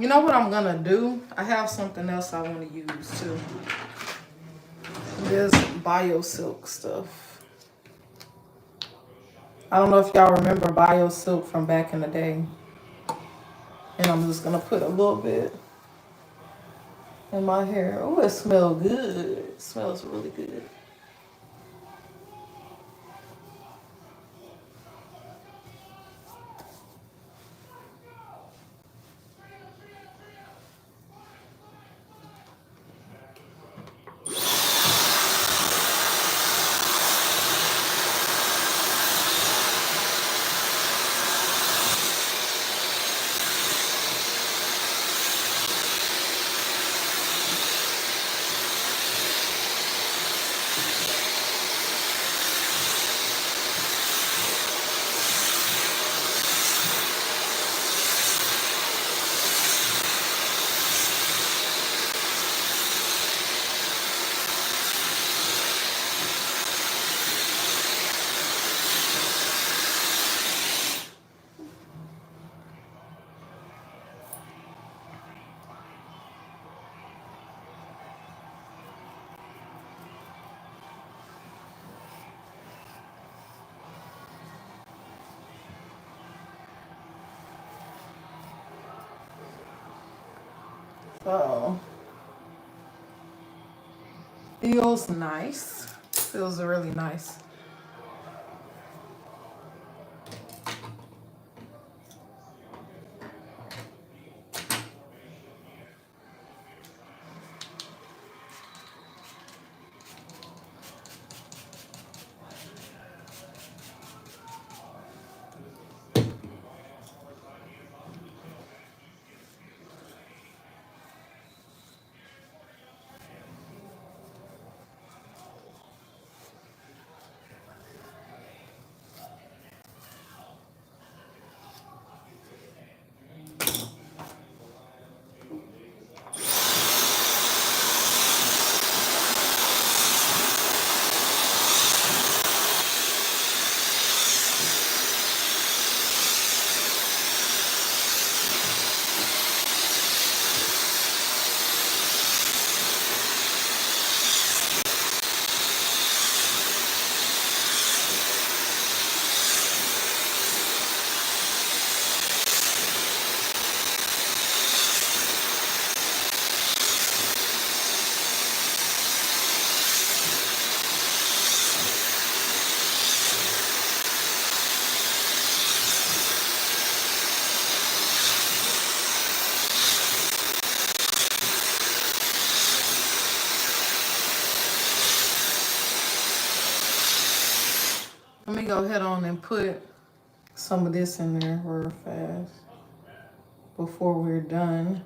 Speaker 1: You know what I'm gonna do? I have something else I want to use too. This BioSilk stuff. I don't know if y'all remember BioSilk from back in the day. And I'm just gonna put a little bit in my hair. Oh, it smells good. It smells really good. So feels nice. Feels really nice. Let me go ahead on and put some of this in there real fast before we're done.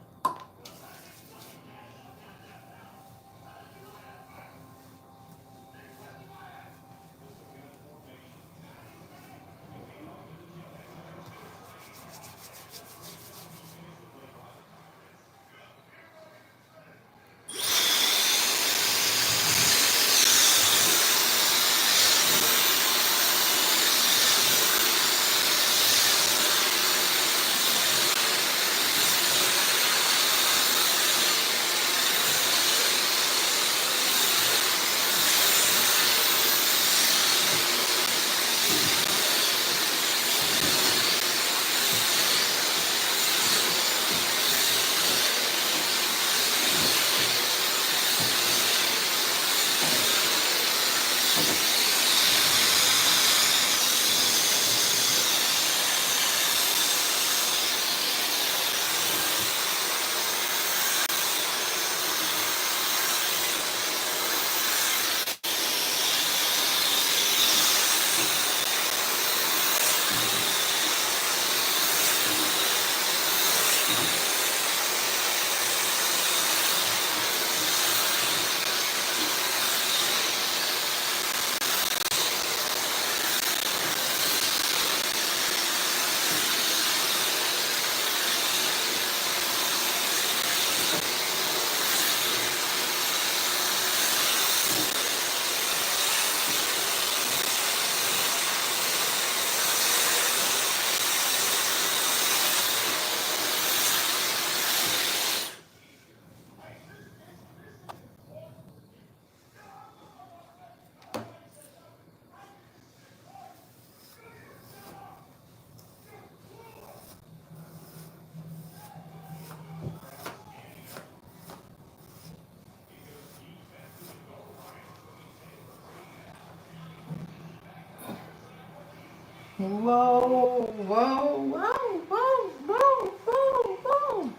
Speaker 1: Whoa, whoa, whoa, whoa, whoa, whoa, whoa.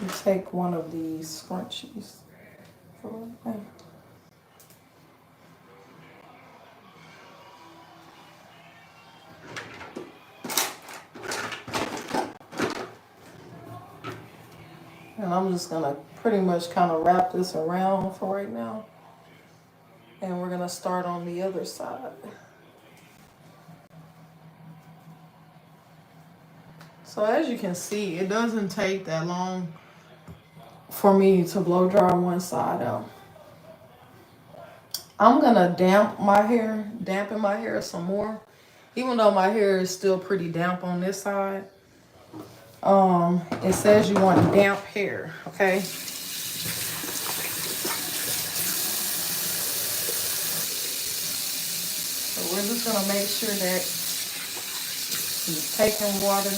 Speaker 1: You take one of these scrunchies. And I'm just gonna pretty much kind of wrap this around for right now. And we're gonna start on the other side. So as you can see, it doesn't take that long for me to blow dry one side out. I'm gonna dampen my hair some more. Even though my hair is still pretty damp on this side. It says you want damp hair, okay? So we're just gonna make sure that you're taking water.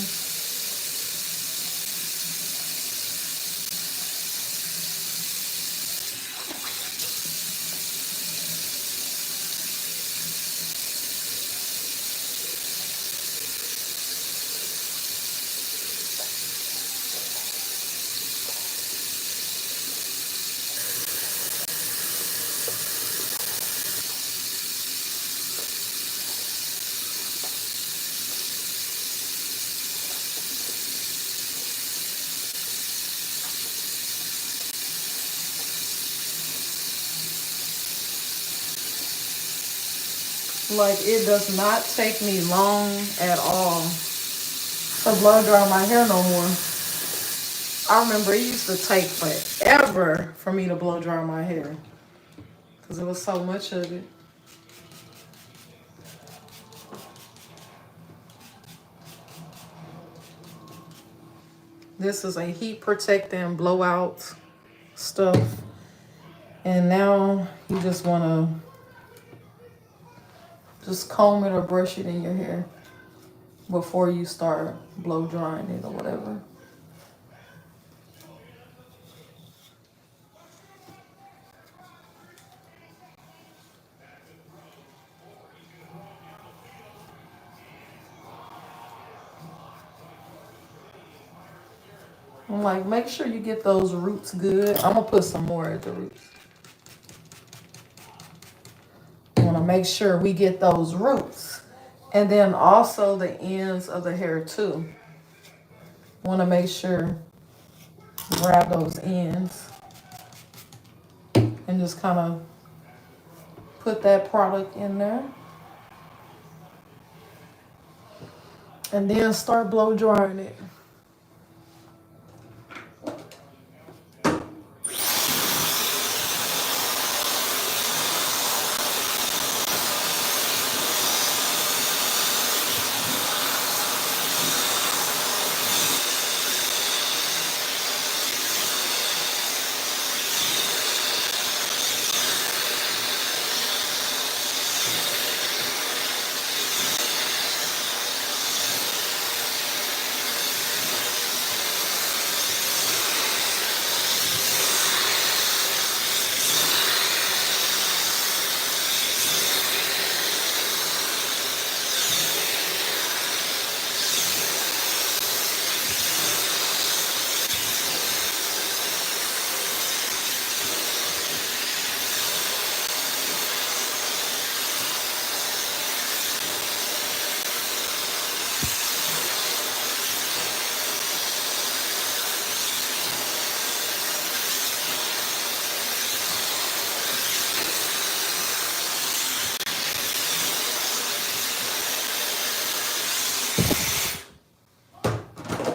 Speaker 1: Like, it does not take me long at all to blow dry my hair no more. I remember it used to take forever for me to blow dry my hair because it was so much of it. This is a heat protecting blowout stuff. And now you just want to just comb it or brush it in your hair before you start blow drying it or whatever. I'm like, make sure you get those roots good. I'm going to put some more at the roots. I want to make sure we get those roots. And then also the ends of the hair too. Want to make sure grab those ends and just kind of put that product in there. And then start blow drying it.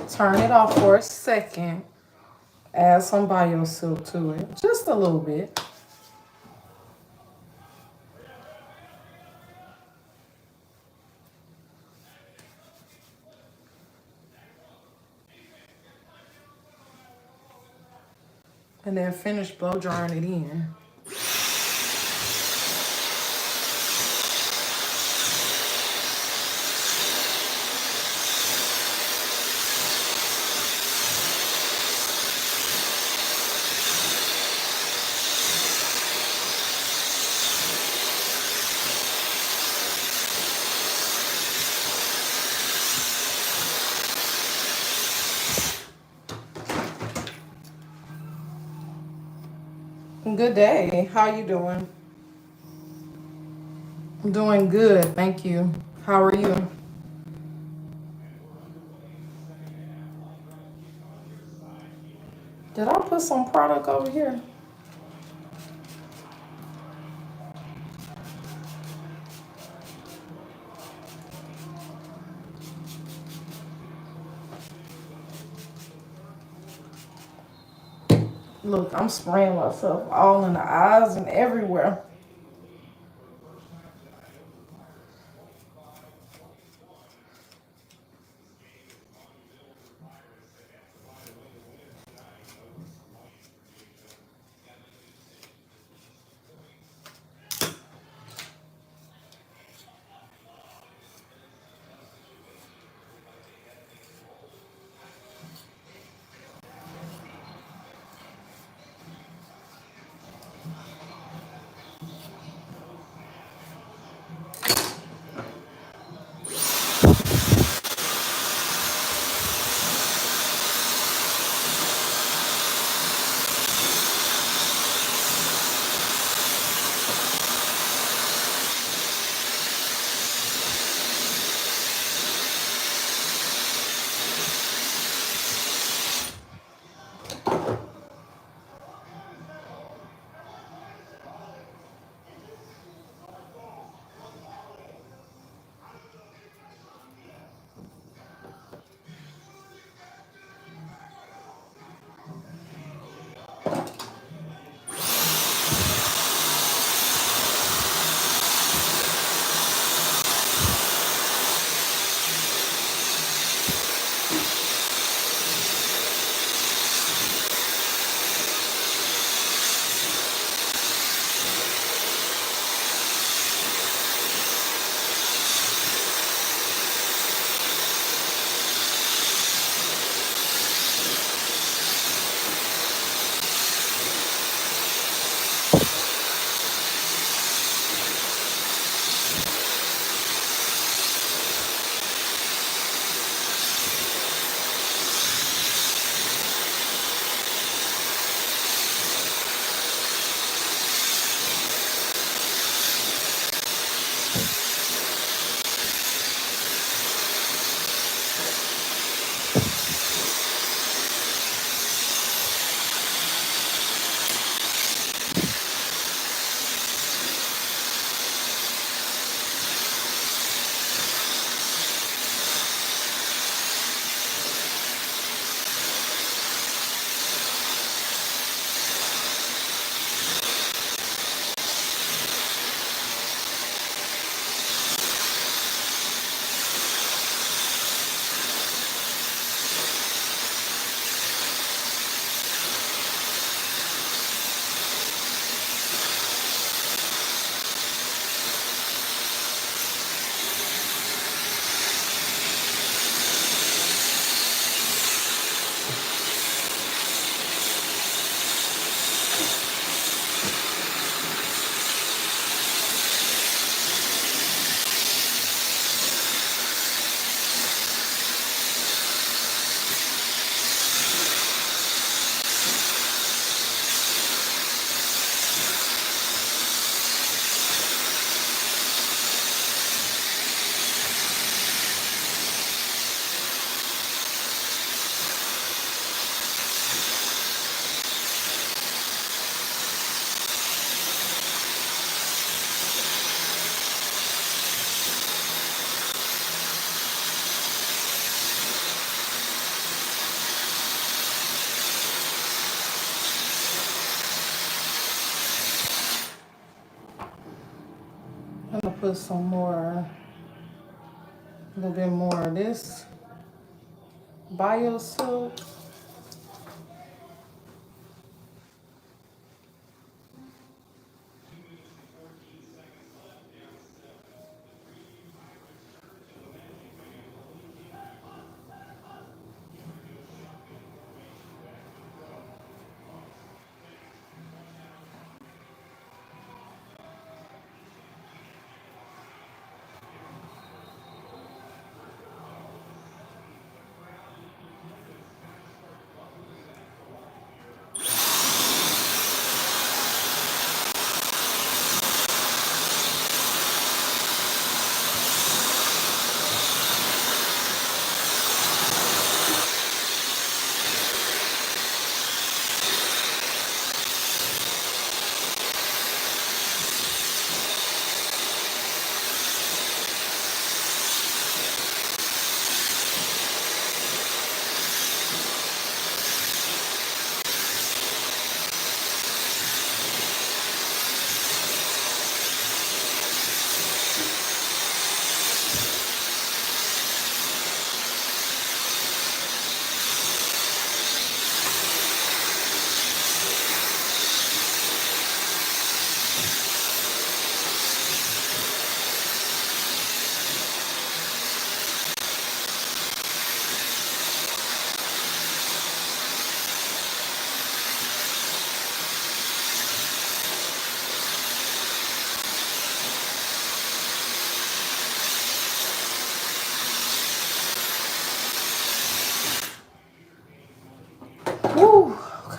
Speaker 1: Turn it off for a second. Add some BioSilk to it. Just a little bit. And then finish blow drying it in. Good day. How you doing? I'm doing good, thank you. How are you? Did I put some product over here? Look, I'm spraying myself all in the eyes and everywhere. I'm gonna put some more, a little bit more of this bio soap.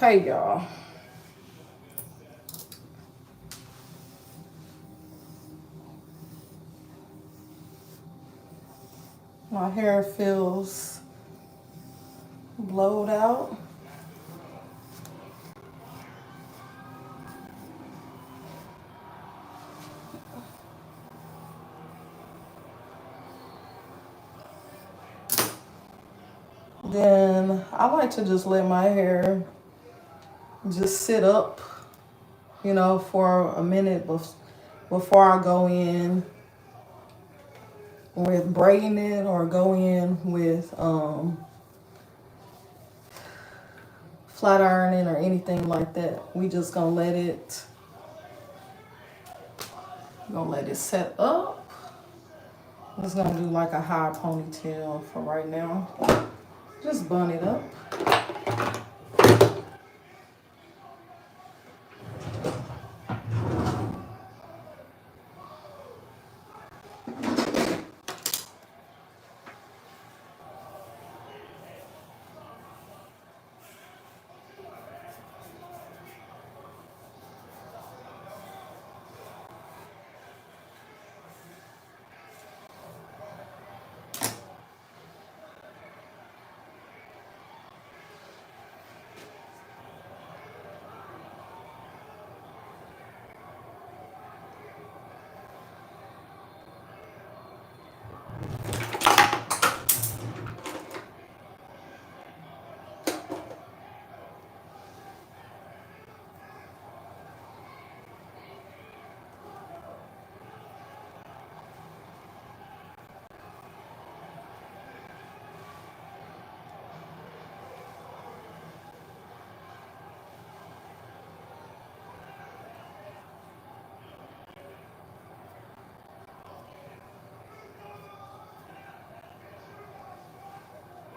Speaker 1: Okay, y'all. My hair feels blowed out. Then I like to just let my hair just sit up, you know, for a minute before I go in with braiding it or go in with flat ironing or anything like that. We just gonna let it set up. I'm just gonna do like a high ponytail for right now. Just bun it up.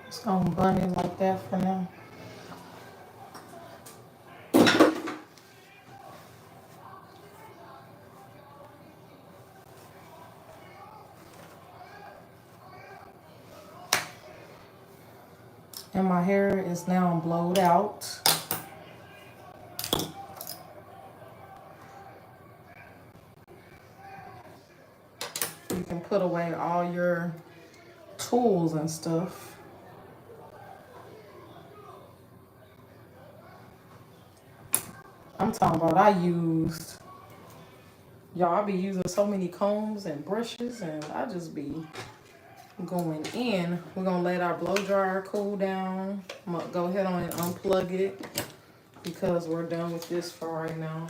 Speaker 1: Just gonna bun it like that for now. And my hair is now blowed out. You can put away all your tools and stuff. I'm talking about y'all, I be using so many combs and brushes and I just be going in. We're gonna let our blow dryer cool down. I'm gonna go ahead on and unplug it because we're done with this for right now.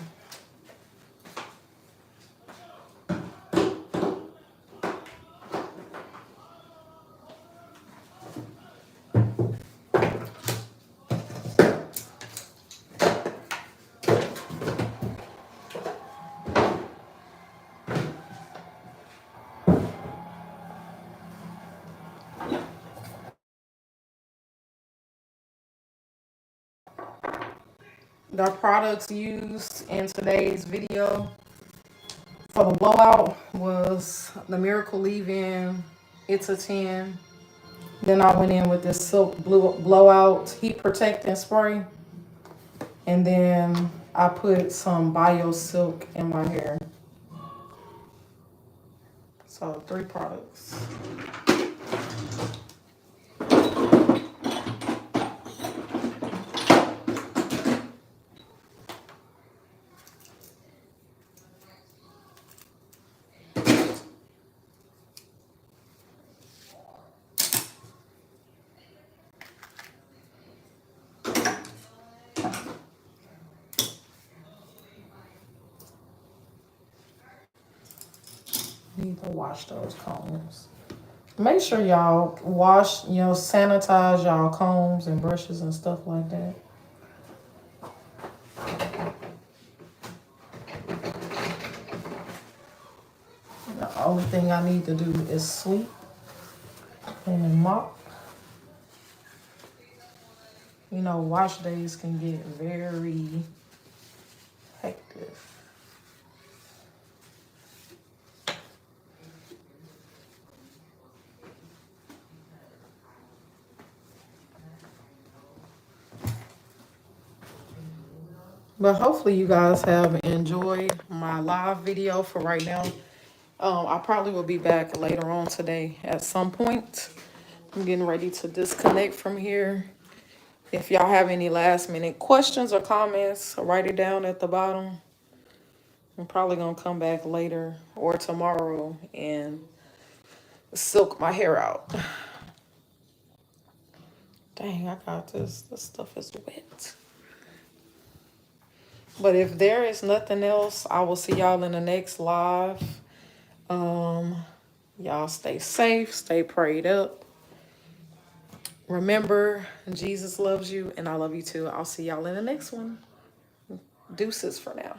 Speaker 1: The products used in today's video for the blowout was the Miracle Leave-In. It's a 10. Then I went in with this Silk Blowout Heat Protecting Spray. And then I put some Bio Silk in my hair. So 3 products. Need to wash those combs. Make sure y'all wash, sanitize y'all combs and brushes and stuff like that. The only thing I need to do is sweep and then mop. Wash days can get very hectic. But hopefully you guys have enjoyed my live video for right now. I probably will be back later on today at some point. I'm getting ready to disconnect from here. If y'all have any last minute questions or comments, write it down at the bottom. I'm probably gonna come back later or tomorrow and silk my hair out. Dang, I got this. This stuff is wet. But if there is nothing else, I will see y'all in the next live. Y'all stay safe, stay prayed up. Remember, Jesus loves you and I love you too. I'll see y'all in the next one. Deuces for now.